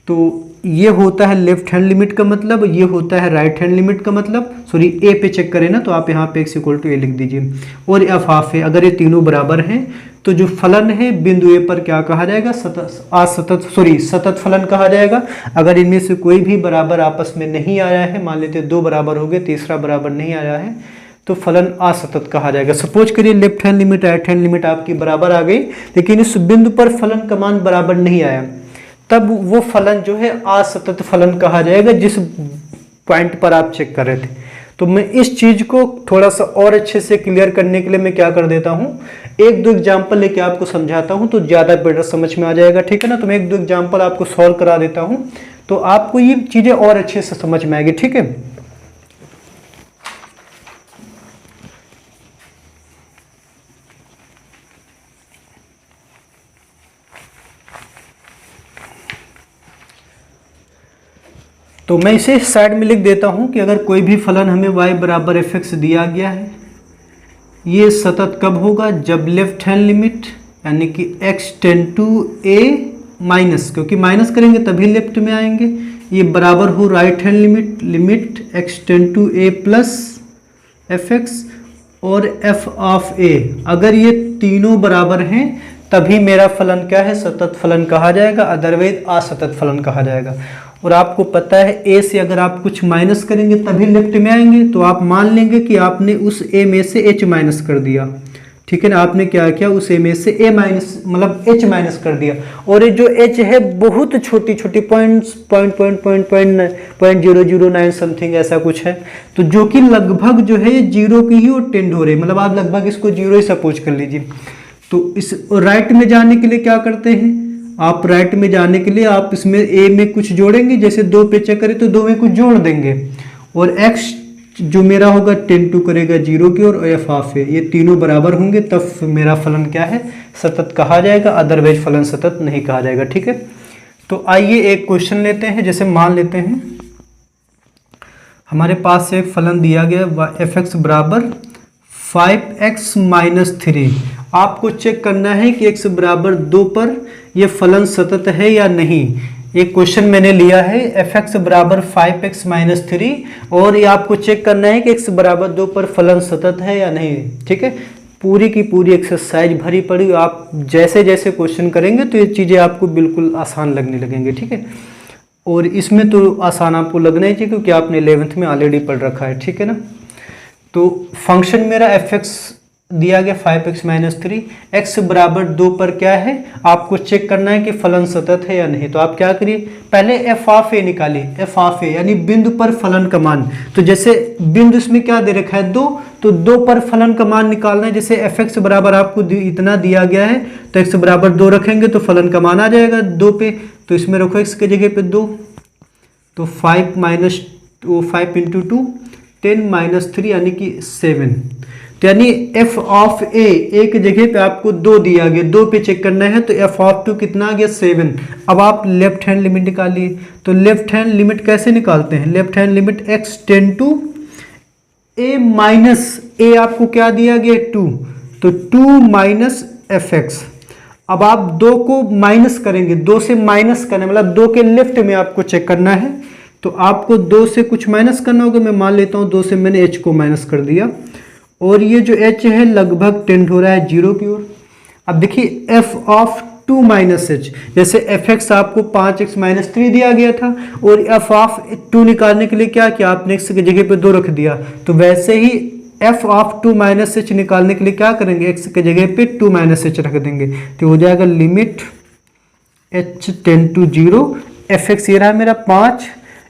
तो ये होता है लेफ्ट हैंड लिमिट का मतलब, ये होता है राइट हैंड लिमिट का मतलब। सॉरी ए पे चेक करें ना, तो आप यहाँ पे x इक्वल टू ए लिख दीजिए, और एफ हाफ है। अगर ये तीनों बराबर हैं तो जो फलन है बिंदु ए पर क्या कहा जाएगा, सतत फलन कहा जाएगा। अगर इनमें से कोई भी बराबर आपस में नहीं आया है, मान लेते 2 बराबर हो गए, तीसरा बराबर नहीं आया है, तो फलन असतत कहा जाएगा। सपोज करिए left hand limit right hand limit आपकी बराबर आ गई, लेकिन इस बिंदु पर फलन का मान बराबर नहीं आया, तब वो फलन जो है असतत फलन कहा जाएगा, जिस पॉइंट पर आप चेक कर रहे थे। तो मैं इस चीज को थोड़ा सा और अच्छे से क्लियर करने के लिए मैं क्या कर देता हूं, 1-2 एग्जाम्पल लेके आपको समझाता हूं, तो ज्यादा बेटर समझ में आ जाएगा, ठीक है ना। तो मैं 1-2 एग्जाम्पल आपको सॉल्व करा देता हूं, तो आपको ये चीजें और अच्छे से समझ में आएगी, ठीक है। तो मैं इसे साइड में लिख देता हूं कि अगर कोई भी फलन हमें y बराबर fx दिया गया है, ये सतत कब होगा, जब लेफ्ट हैंड लिमिट यानी कि x tend to a minus, क्योंकि माइनस करेंगे तभी लेफ्ट में आएंगे, ये बराबर हो right hand limit, limit x tend to a plus fx और f ऑफ a। अगर ये तीनों बराबर हैं तभी मेरा फलन क्या है, सतत फलन कहा जाएगा, अदरवाइज असतत फलन कहा जाएगा। और आपको पता है a से अगर आप कुछ माइनस करेंगे तभी लेफ्ट में आएंगे, तो आप मान लेंगे कि आपने उस a में से h माइनस कर दिया, ठीक है ना। आपने क्या किया, उस a में से a माइनस मतलब h माइनस कर दिया, और ये जो h है बहुत छोटी छोटी पॉइंट 009 समथिंग ऐसा कुछ है, तो जो कि लगभग जो है 0 की ही और टेंड हो रही है, मतलब आप लगभग इसको 0 ही सपोज कर लीजिए। तो इस राइट में जाने के लिए क्या करते हैं, आप राइट में जाने के लिए आप इसमें a में कुछ जोड़ेंगे, जैसे 2 पे चेक करें तो 2 में कुछ जोड़ देंगे, और x जो मेरा होगा टेंड टू करेगा 0 की और f हाफ है, ये तीनों बराबर होंगे तब मेरा फलन क्या है, सतत कहा जाएगा, अदरवाइज फलन सतत नहीं कहा जाएगा, ठीक है। तो आइए एक क्वेश्चन लेते हैं, जैसे मान लेते हैं हमारे पास एक फलन दिया गया fx बराबर 5x माइनस 3। आपको चेक करना है कि x बराबर 2 पर यह फलन सतत है या नहीं। एक क्वेश्चन मैंने लिया है fx बराबर 5x माइनस 3, और ये आपको चेक करना है कि x बराबर 2 पर फलन सतत है या नहीं, ठीक है। पूरी की पूरी एक्सरसाइज भरी पड़ी, आप जैसे जैसे क्वेश्चन करेंगे तो ये चीज़ें आपको बिल्कुल आसान लगने लगेंगे, ठीक है। और इसमें तो आसान आपको लगना ही चाहिए क्योंकि आपने 11th में ऑलरेडी पढ़ रखा है, ठीक है ना। तो फंक्शन मेरा fx दिया गया 5x माइनस 3, x बराबर 2 पर क्या है, आपको चेक करना है कि फलन सतत है या नहीं। तो आप क्या करिए, पहले f ऑफ a निकालिए, f ऑफ a यानी बिंदु पर फलन का मान। तो जैसे बिंदु इसमें क्या दे रखा है 2, तो 2 पर फलन का मान निकालना है। जैसे fx बराबर आपको इतना दिया गया है तो x बराबर 2 रखेंगे तो फलन का मान आ जाएगा 2 पे, तो इसमें रखो x की जगह पे 2, तो 5 इंटू 2 10 माइनस 3 यानी कि 7। तो यानी एफ ऑफ ए, एक जगह पे आपको 2 दिया गया, 2 पे चेक करना है, तो एफ ऑफ 2 कितना आ गया 7। अब आप लेफ्ट हैंड लिमिट निकालिए। तो लेफ्ट हैंड लिमिट कैसे निकालते हैं? Left hand limit x tend to a minus a, आपको क्या दिया गया 2, तो 2 माइनस एफ एक्स। अब आप 2 को माइनस करेंगे, 2 से माइनस करना मतलब 2 के लेफ्ट में आपको चेक करना है, तो आपको 2 से कुछ माइनस करना होगा। मैं मान लेता हूँ 2 से मैंने h को माइनस कर दिया, और ये जो h है लगभग टेंड हो रहा है 0 की ओर। अब देखिए f ऑफ 2 माइनस h, जैसे एफ एक्स आपको 5x माइनस 3 दिया गया था, और f ऑफ 2 निकालने के लिए क्या किया आपने, x की जगह पे 2 रख दिया, तो वैसे ही f ऑफ 2 माइनस h निकालने के लिए क्या करेंगे, x की जगह पे 2 माइनस h रख देंगे, तो हो जाएगा limit h tend to 0, f x ये रहा मेरा 5,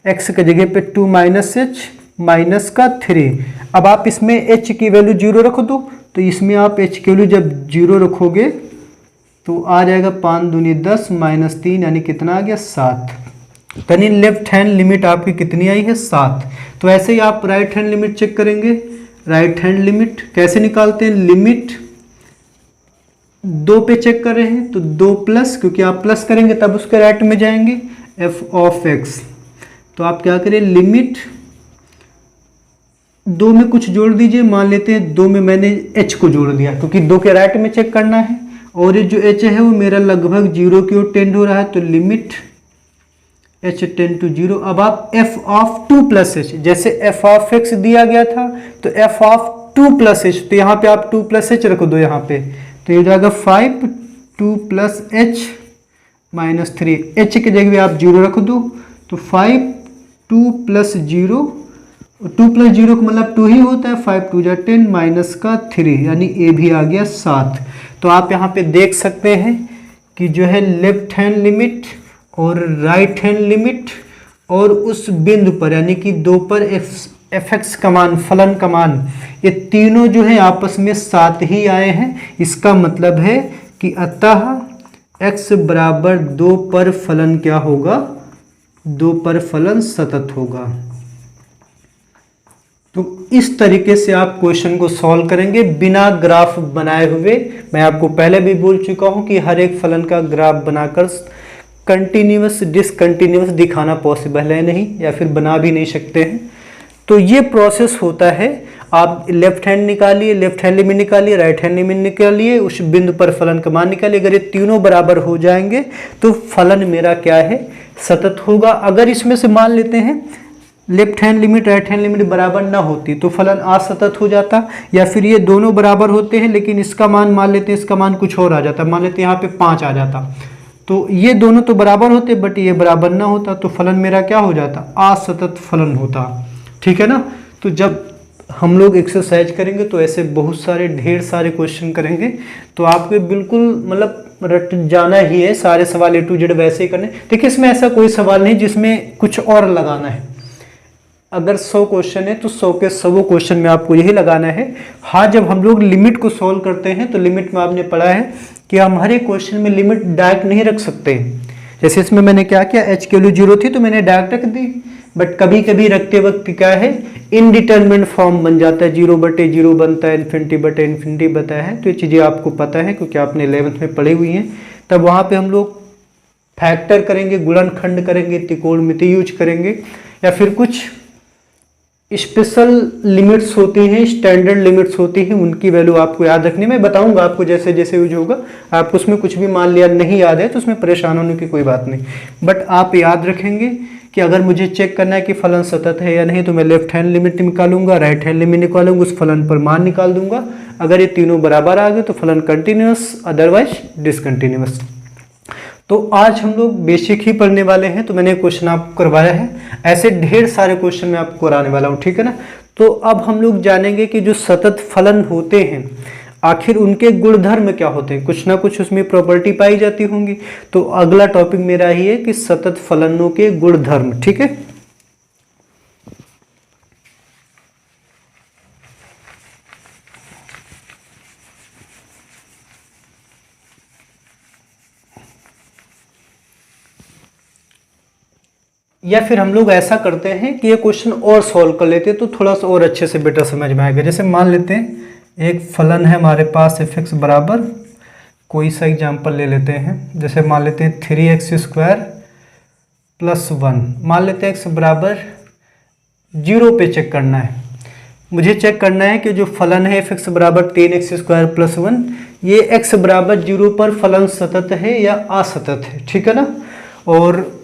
x की जगह पे 2 माइनस h माइनस का 3। अब आप इसमें h की वैल्यू 0 रख दो, तो इसमें आप h की वैल्यू जब 0 रखोगे तो आ जाएगा 5 दूनी 10 माइनस 3, यानी कितना आ गया 7। यानी लेफ्ट हैंड लिमिट आपकी कितनी आई है 7। तो ऐसे ही आप राइट हैंड लिमिट चेक करेंगे। राइट हैंड लिमिट कैसे निकालते हैं? लिमिट 2 पे चेक कर रहे हैं, तो 2 प्लस, क्योंकि आप प्लस करेंगे तब उसके राइट में जाएंगे, एफ ऑफ एक्स। तो आप क्या करें, लिमिट 2 में कुछ जोड़ दीजिए, मान लेते हैं 2 में मैंने h को जोड़ दिया, क्योंकि 2 के राइट में चेक करना है, और ये जो h है वो मेरा लगभग 0 की ओर टेंड हो रहा है, तो लिमिट h टेंड टू 0। अब आप f ऑफ 2 प्लस h, जैसे f ऑफ x दिया गया था, तो f ऑफ 2 प्लस h, तो यहाँ पे आप 2 प्लस h रख दो यहाँ पे, तो ये हो जाएगा 5, 2 प्लस h माइनस 3, h की जगह आप 0 रख दो, तो 5, 2 प्लस 0, 2 प्लस 0 का मतलब 2 ही होता है, 5 2 जा 10 माइनस का 3, यानी ए भी आ गया 7। तो आप यहाँ पे देख सकते हैं कि जो है लेफ्ट हैंड लिमिट और राइट हैंड लिमिट और उस बिंदु पर यानी कि 2 पर एफ एक्स का मान, फलन का मान, ये तीनों जो है आपस में 7 ही आए हैं। इसका मतलब है कि अतः x बराबर 2 पर फलन क्या होगा, 2 पर फलन सतत होगा। तो इस तरीके से आप क्वेश्चन को सॉल्व करेंगे बिना ग्राफ बनाए हुए। मैं आपको पहले भी बोल चुका हूं कि हर एक फलन का ग्राफ बनाकर कंटिन्यूअस डिसकंटिन्यूअस दिखाना पॉसिबल है नहीं, या फिर बना भी नहीं सकते हैं। तो ये प्रोसेस होता है। आप लेफ्ट हैंड निकालिए, लेफ्ट हैंड लिमिट निकालिए, राइट हैंड लिमिट निकालिए, उस बिंदु पर फलन का मान निकालिए। अगर ये तीनों बराबर हो जाएंगे तो फलन मेरा क्या है, सतत होगा। अगर इसमें से मान लेते हैं left hand limit right hand limit बराबर ना होती तो फलन असतत हो जाता, या फिर ये दोनों बराबर होते हैं लेकिन इसका मान मान लेते हैं, इसका मान कुछ और आ जाता, मान लेते हैं यहाँ पे 5 आ जाता, तो ये दोनों तो बराबर होते बट ये बराबर ना होता, तो फलन मेरा क्या हो जाता, असतत फलन होता। ठीक है ना। तो जब हम लोग एक्सरसाइज करेंगे तो ऐसे बहुत सारे ढेर सारे क्वेश्चन करेंगे, तो आपको बिल्कुल मतलब रट जाना ही है, सारे सवाल A to Z वैसे ही करने। देखिए इसमें ऐसा कोई सवाल नहीं जिसमें कुछ और लगाना है। अगर 100 क्वेश्चन है तो 100 के 100 क्वेश्चन में आपको यही लगाना है। हाँ, जब हम लोग लिमिट को सॉल्व करते हैं तो लिमिट में आपने पढ़ा है कि हम हर एक क्वेश्चन में लिमिट डायरेक्ट नहीं रख सकते। जैसे इसमें मैंने क्या किया, h की वैल्यू 0 थी तो मैंने डायरेक्ट रख दी, बट कभी कभी रखते वक्त क्या है, इनडिटरमिनेट फॉर्म बन जाता है, 0/0 बनता है, इन्फिनिटी बनता है। तो ये चीज़ें आपको पता है क्योंकि आपने 11th में पढ़ी हुई हैं। तब वहाँ पे हम लोग फैक्टर करेंगे, गुणनखंड करेंगे, त्रिकोणमिति यूज करेंगे, या फिर कुछ स्पेशल लिमिट्स होती हैं, स्टैंडर्ड लिमिट्स होती हैं, उनकी वैल्यू आपको याद रखनी। मैं बताऊंगा आपको जैसे जैसे यूज होगा। आपको उसमें कुछ भी मान लिया नहीं याद है तो उसमें परेशान होने की कोई बात नहीं, बट आप याद रखेंगे कि अगर मुझे चेक करना है कि फलन सतत है या नहीं तो मैं लेफ्ट हैंड लिमिट निकालूंगा, राइट हैंड लिमिट निकालूंगा, उस फलन पर मान निकाल दूंगा। अगर ये तीनों बराबर आ गए तो फलन कंटिन्यूअस, अदरवाइज डिसकंटिन्यूअस। तो आज हम लोग बेसिक ही पढ़ने वाले हैं, तो मैंने क्वेश्चन आपको करवाया है, ऐसे ढेर सारे क्वेश्चन मैं आपको कराने वाला हूँ। ठीक है ना। तो अब हम लोग जानेंगे कि जो सतत फलन होते हैं आखिर उनके गुणधर्म क्या होते हैं, कुछ ना कुछ उसमें प्रॉपर्टी पाई जाती होंगी। तो अगला टॉपिक मेरा ही है कि सतत फलनों के गुणधर्म। ठीक है। या फिर हम लोग ऐसा करते हैं कि ये क्वेश्चन और सॉल्व कर लेते हैं तो थोड़ा सा और अच्छे से बेटर समझ में आएगा। जैसे मान लेते हैं एक फलन है हमारे पास f(x) बराबर, कोई सा एग्जाम्पल ले लेते हैं, जैसे मान लेते हैं 3x² + 1, मान लेते हैं x बराबर 0 पे चेक करना है। मुझे चेक करना है कि जो फलन है f(x) बराबर 3x² + 1, ये x बराबर 0 पर फलन सतत है या असतत है, ठीक है ना। और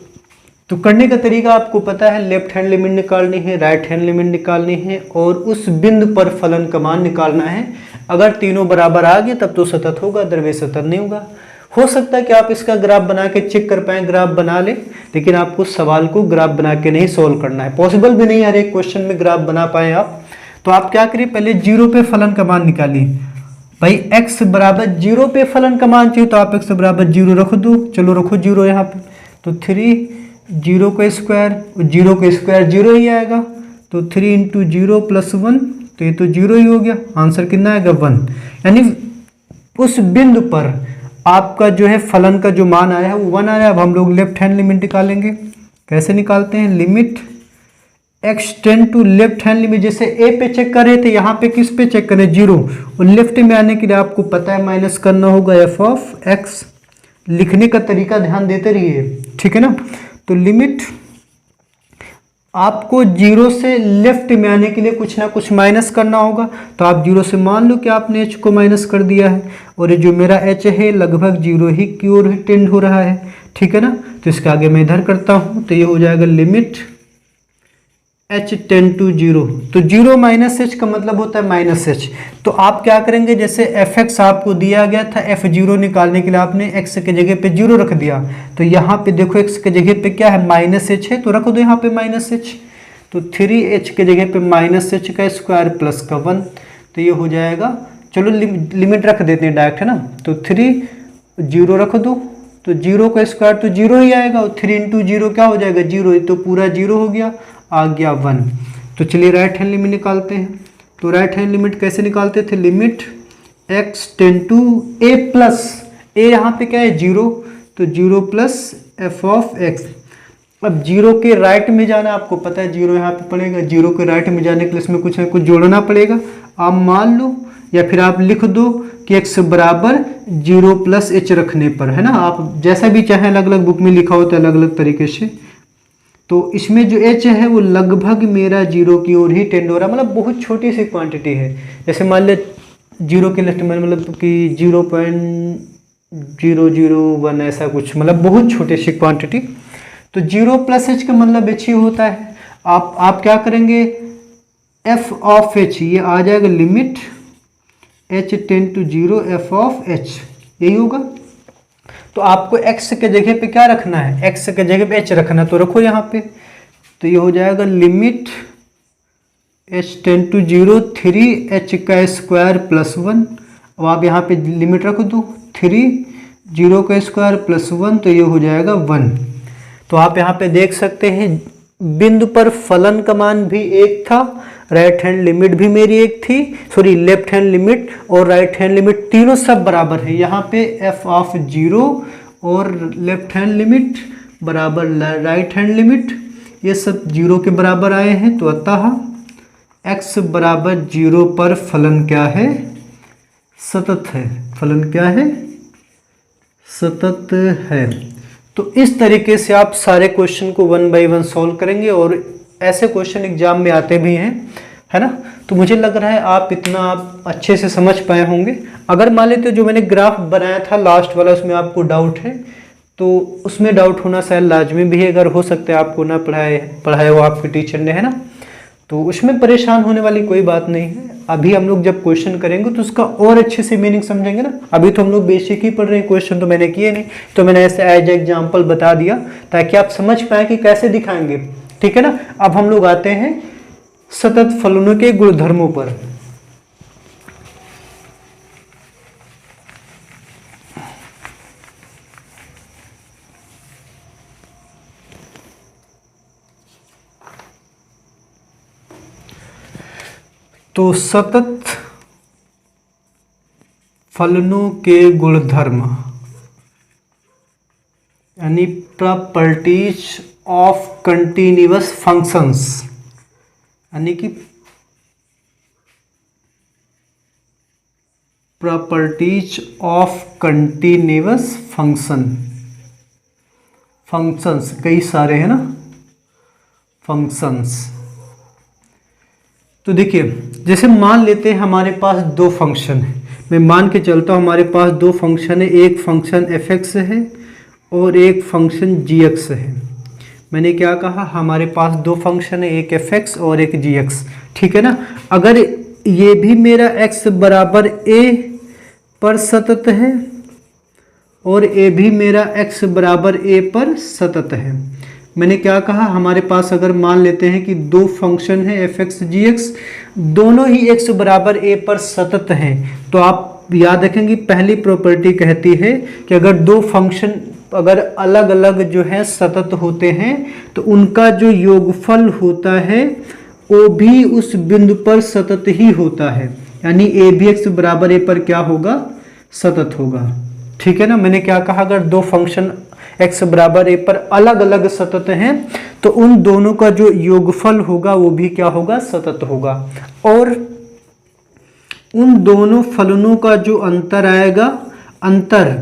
तो करने का तरीका आपको पता है, लेफ्ट हैंड लिमिट निकालनी है, राइट हैंड लिमिट निकालनी है और उस बिंदु पर फलन का मान निकालना है। अगर तीनों बराबर आ गए तब तो सतत होगा, अदरवाइज सतत नहीं होगा। हो सकता है कि आप इसका ग्राफ बना के चेक कर पाए, ग्राफ बना ले, लेकिन आपको सवाल को ग्राफ बना के नहीं सोल्व करना है, पॉसिबल भी नहीं हर एक क्वेश्चन में ग्राफ बना पाए आप। तो आप क्या करिए, पहले 0 पे फलन का मान निकालिए। भाई x बराबर 0 पे फलन का मान चाहिए तो आप x बराबर 0 रख दो, चलो रखो 0 यहाँ पे। तो 3 0 का स्क्वायर, 0 का स्क्वायर 0 ही आएगा, तो 3 × 0 + 1, तो ये तो 0 ही हो गया। आंसर कितना आएगा 1। यानी उस बिंदु पर आपका जो है फलन का जो मान आया है वो 1 आया। अब हम लोग लेफ्ट हैंड लिमिट निकालेंगे। कैसे निकालते हैं, limit x tend to left hand limit, जैसे a पे चेक कर रहे थे, यहाँ पे किस पे चेक करें, 0, और लेफ्ट में आने के लिए आपको पता है माइनस करना होगा f(x). लिखने का तरीका ध्यान देते रहिए, ठीक है ना। तो लिमिट आपको 0 से लेफ्ट में आने के लिए कुछ ना कुछ माइनस करना होगा। तो आप 0 से मान लो कि आपने h को माइनस कर दिया है, और ये जो मेरा h है लगभग 0 ही की ओर टेंड हो रहा है, ठीक है ना। तो इसके आगे मैं इधर करता हूँ, तो ये हो जाएगा लिमिट h टेंड टू 0। तो 0 - h का मतलब होता है -h। तो आप क्या करेंगे, जैसे f(x) आपको दिया गया था, f(0) निकालने के लिए आपने x के जगह पे 0 रख दिया। तो यहाँ पे देखो x के जगह पे क्या है, -h है, तो रख दो यहाँ पे -h। तो 3h के जगह पे -h का स्क्वायर प्लस का 1, तो ये हो जाएगा। चलो लिमिट रख देते हैं डायरेक्ट, है ना। तो 3 0 रख दो, तो 0 का स्क्वायर तो 0 ही आएगा, और 3 × 0 क्या हो जाएगा 0, तो पूरा 0 हो गया, आ गया 1। तो चलिए राइट हैंड लिमिट निकालते हैं। तो राइट हैंड लिमिट कैसे निकालते थे, limit x tend to a plus a, यहाँ पे क्या है 0, तो 0 + f(x). अब 0 के राइट में जाना, आपको पता है 0 यहाँ पे पड़ेगा, 0 के राइट में जाने के लिए इसमें कुछ ना कुछ जोड़ना पड़ेगा। आप मान लो या फिर आप लिख दो कि x बराबर 0 + h रखने पर, है ना। आप जैसा भी चाहें, अलग अलग बुक में लिखा होता है अलग अलग तरीके से। तो इसमें जो h है वो लगभग मेरा 0 की ओर ही टेंड हो रहा है, मतलब बहुत छोटी सी क्वांटिटी है। जैसे मान ले 0 के लेफ्ट में, मतलब कि 0.001 ऐसा कुछ, मतलब बहुत छोटी सी क्वांटिटी। तो 0 + h का मतलब h ही होता है। आप क्या करेंगे, f(h) ये आ जाएगा limit h tend to 0 f(h), यही होगा। तो आपको x के जगह पे क्या रखना है, x के जगह पे h रखना, तो रखो यहाँ पे। तो ये हो जाएगा limit h tend to 0 3h का स्क्वायर प्लस 1। अब आप यहाँ पे लिमिट रख दो, 3 0 का स्क्वायर प्लस 1, तो ये हो जाएगा 1। तो आप यहाँ पे देख सकते हैं बिंदु पर फलन का मान भी एक था, राइट हैंड लिमिट भी मेरी एक थी, सॉरी लेफ्ट हैंड लिमिट और राइट हैंड लिमिट तीनों सब बराबर है। यहाँ पे f(0) और लेफ्ट हैंड लिमिट बराबर राइट हैंड लिमिट, ये सब 0 के बराबर आए हैं। तो अतः x बराबर 0 पर फलन क्या है, सतत है। फलन क्या है, सतत है। तो इस तरीके से आप सारे क्वेश्चन को 1 बाय 1 सॉल्व करेंगे, और ऐसे क्वेश्चन एग्जाम में आते भी हैं, है ना। तो मुझे लग रहा है आप इतना आप अच्छे से समझ पाए होंगे। अगर मान लेते जो मैंने ग्राफ बनाया था लास्ट वाला, उसमें आपको डाउट है, तो उसमें डाउट होना शायद लाजमी भी है। अगर हो सकता है आपको ना पढ़ाया हो आपके टीचर ने, है ना, तो उसमें परेशान होने वाली कोई बात नहीं है। अभी हम लोग जब क्वेश्चन करेंगे तो उसका और अच्छे से मीनिंग समझेंगे ना। अभी तो हम लोग बेसिक ही पढ़ रहे हैं, क्वेश्चन तो मैंने किए नहीं, तो मैंने ऐसे एज एग्जाम्पल बता दिया ताकि आप समझ पाए कि कैसे दिखाएंगे, ठीक है ना। अब हम लोग आते हैं सतत फलनों के गुणधर्मों पर। तो सतत फलनों के गुणधर्म यानी प्रॉपर्टीज ऑफ कंटिन्यूअस फंक्शंस, यानी कि प्रॉपर्टीज ऑफ कंटिन्यूअस फंक्शंस कई सारे हैं ना फंक्शंस। तो देखिए जैसे मान लेते हैं हमारे पास दो फंक्शन है, मैं मान के चलता हूँ हमारे पास दो फंक्शन है, एक फंक्शन f(x) है और एक फंक्शन g(x) है। मैंने क्या कहा, हमारे पास दो फंक्शन है, एक f(x) और एक g(x), ठीक है ना। अगर ये भी मेरा x बराबर a पर सतत है और ये भी मेरा x बराबर a पर सतत है। मैंने क्या कहा, हमारे पास अगर मान लेते हैं कि दो फंक्शन है f(x) g(x), दोनों ही x बराबर a पर सतत हैं, तो आप याद रखेंगे पहली प्रॉपर्टी कहती है कि अगर दो फंक्शन अगर अलग अलग जो है सतत होते हैं तो उनका जो योगफल होता है वो भी उस बिंदु पर सतत ही होता है, यानी a भी x बराबर a पर क्या होगा, सतत होगा, ठीक है ना। मैंने क्या कहा, अगर दो फंक्शन x बराबर a पर अलग अलग सतत हैं तो उन दोनों का जो योगफल होगा वो भी क्या होगा, सतत होगा, और उन दोनों फलनों का जो अंतर आएगा, अंतर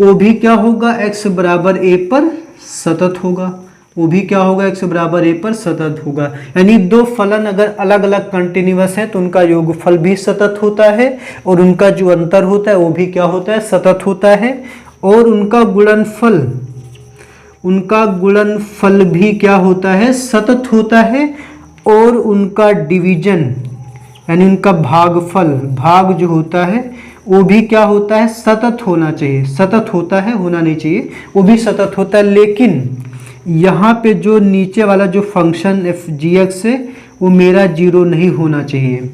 वो भी क्या होगा, x बराबर a पर सतत होगा, वो भी क्या होगा, x बराबर a पर सतत होगा। यानी दो फलन अगर अलग अलग कंटिन्यूअस है तो उनका योगफल भी सतत होता है और उनका जो अंतर होता है वो भी क्या होता है, सतत होता है, और उनका गुणनफल भी क्या होता है, सतत होता है, और उनका डिवीजन यानी उनका भागफल, भाग जो होता है वो भी क्या होता है, सतत होना चाहिए, सतत होता है, होना नहीं चाहिए, वो भी सतत होता है। लेकिन यहाँ पे जो नीचे वाला जो फंक्शन f g(x) है वो मेरा जीरो नहीं होना चाहिए,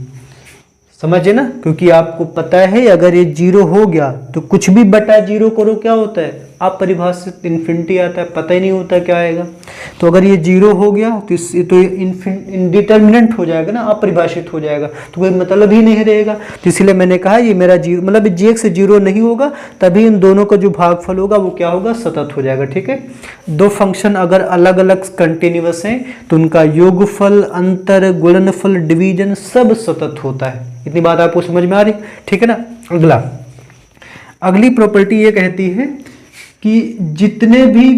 समझे ना, क्योंकि आपको पता है अगर ये जीरो हो गया तो कुछ भी बटा जीरो करो क्या होता है, अपरिभाषित इन्फिनिटी आता है, पता ही नहीं होता क्या आएगा। तो अगर ये जीरो हो गया तो इनडिटर्मिनेंट हो जाएगा ना, अपरिभाषित हो जाएगा, तो कोई मतलब ही नहीं रहेगा। तो इसलिए मैंने कहा ये मेरा जीरो मतलब g(x) जीरो नहीं होगा, तभी इन दोनों का जो भागफल होगा वो क्या होगा, सतत हो जाएगा, ठीक है। दो फंक्शन अगर अलग अलग कंटिन्यूअस हैं तो उनका योगफल, अंतर, गुणनफल, डिवीजन सब सतत होता है। इतनी बात आपको समझ में आ रही, ठीक है ना। अगली प्रॉपर्टी ये कहती है कि जितने भी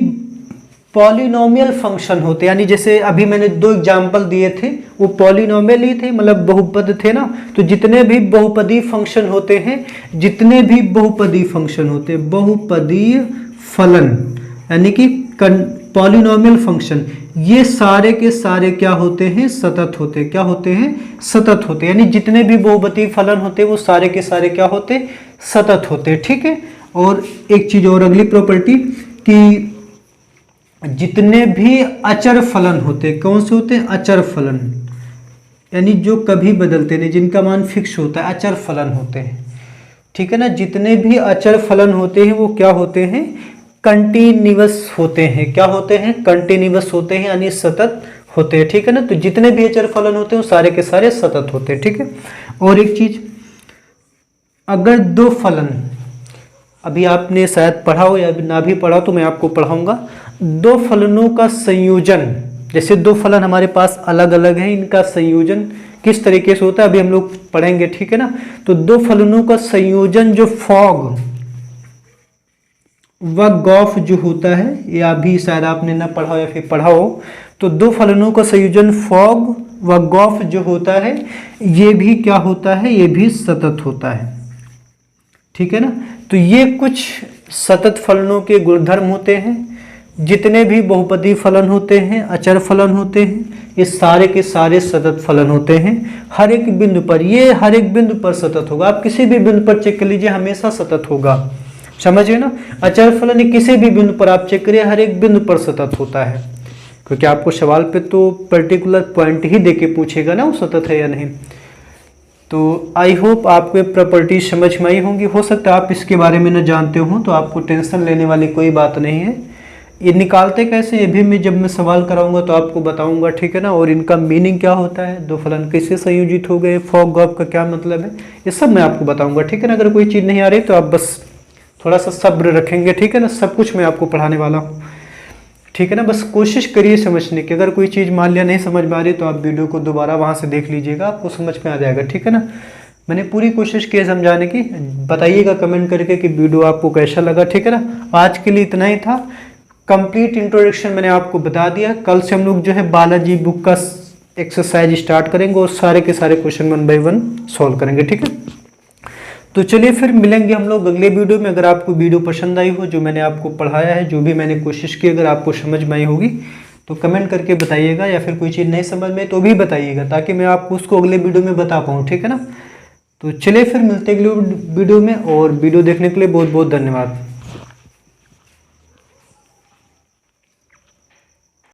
पॉलिनोमियल फंक्शन होते, यानी जैसे अभी मैंने दो एग्जांपल दिए थे वो पॉलिनोमियल ही थे, मतलब बहुपद थे ना, तो जितने भी बहुपदी फंक्शन होते हैं, जितने भी बहुपदी फंक्शन होते हैं, बहुपदीय फलन यानी कि पॉलिनोमियल फंक्शन, ये सारे के सारे क्या होते हैं, सतत होते हैं। क्या होते हैं, सतत होते हैं, यानी जितने भी बहुपदी फलन होते हैं वो सारे के सारे क्या होते हैं, सतत होते हैं, ठीक है। और एक चीज और अगली प्रॉपर्टी कि जितने भी अचर फलन होते हैं, कौन से होते हैं, अचर फलन, यानी जो कभी बदलते नहीं, जिनका मान फिक्स होता है, अचर फलन होते हैं, ठीक है ना। जितने भी अचर फलन होते हैं वो क्या होते हैं, कंटिन्यूअस होते हैं। क्या होते हैं, कंटिन्यूअस होते हैं, यानी सतत होते हैं, ठीक है ना। तो जितने भी अचर फलन होते हैं वो सारे के सारे सतत होते हैं, ठीक है। और एक चीज, अगर दो फलन, अभी आपने शायद पढ़ा हो या ना भी पढ़ा तो मैं आपको पढ़ाऊंगा, दो फलनों का संयोजन, जैसे दो फलन हमारे पास अलग अलग हैं, इनका संयोजन किस तरीके से होता है अभी हम लोग पढ़ेंगे, ठीक है ना। तो दो फलनों का संयोजन जो फॉग व गॉफ जो होता है, या भी शायद आपने ना पढ़ा हो या फिर पढ़ा हो, तो दो फलनों का संयोजन फॉग व गॉफ जो होता है ये भी क्या होता है, ये भी सतत होता है, ठीक है ना। तो ये कुछ सतत फलनों के गुणधर्म होते हैं। जितने भी बहुपदी फलन होते हैं, अचर फलन होते हैं, ये सारे के सारे सतत फलन होते हैं हर एक बिंदु पर, ये हर एक बिंदु पर सतत होगा। आप किसी भी बिंदु पर चेक कर लीजिए, हमेशा सतत होगा, समझिए ना। अचर फलन किसी भी बिंदु पर आप चेक करिए, हर एक बिंदु पर सतत होता है, क्योंकि आपको सवाल पे तो पर्टिकुलर पॉइंट ही देके पूछेगा ना वो सतत है या नहीं। तो आई होप आपको प्रॉपर्टी समझ में आई होंगी। हो सकता है आप इसके बारे में न जानते हो, तो आपको टेंशन लेने वाली कोई बात नहीं है। ये निकालते कैसे ये भी मैं जब मैं सवाल कराऊंगा तो आपको बताऊंगा, ठीक है ना। और इनका मीनिंग क्या होता है, दो फलन कैसे संयोजित हो गए, फॉग गॉफ का क्या मतलब है, ये सब मैं आपको बताऊंगा, ठीक है ना। अगर कोई चीज़ नहीं आ रही तो आप बस थोड़ा सा सब्र रखेंगे, ठीक है ना। सब कुछ मैं आपको पढ़ाने वाला हूँ, ठीक है ना। बस कोशिश करिए समझने की। अगर कोई चीज़ मान लिया नहीं समझ में आ रही तो आप वीडियो को दोबारा वहाँ से देख लीजिएगा, आपको समझ में आ जाएगा, ठीक है ना। मैंने पूरी कोशिश की है समझाने की। बताइएगा कमेंट करके कि वीडियो आपको कैसा लगा, ठीक है ना। आज के लिए इतना ही था। कंप्लीट इंट्रोडक्शन मैंने आपको बता दिया। कल से हम लोग जो है बालाजी बुक का एक्सरसाइज स्टार्ट करेंगे और सारे के सारे क्वेश्चन 1 बाय 1 सॉल्व करेंगे, ठीक है। तो चलिए फिर मिलेंगे हम लोग अगले वीडियो में। अगर आपको वीडियो पसंद आई हो, जो मैंने आपको पढ़ाया है, जो भी मैंने कोशिश की, अगर आपको समझ में आई होगी तो कमेंट करके बताइएगा, या फिर कोई चीज़ नहीं समझ में तो भी बताइएगा, ताकि मैं आपको उसको अगले वीडियो में बता पाऊँ, ठीक है ना। तो चलिए फिर मिलते हैं अगले वीडियो में, और वीडियो देखने के लिए बहुत बहुत धन्यवाद।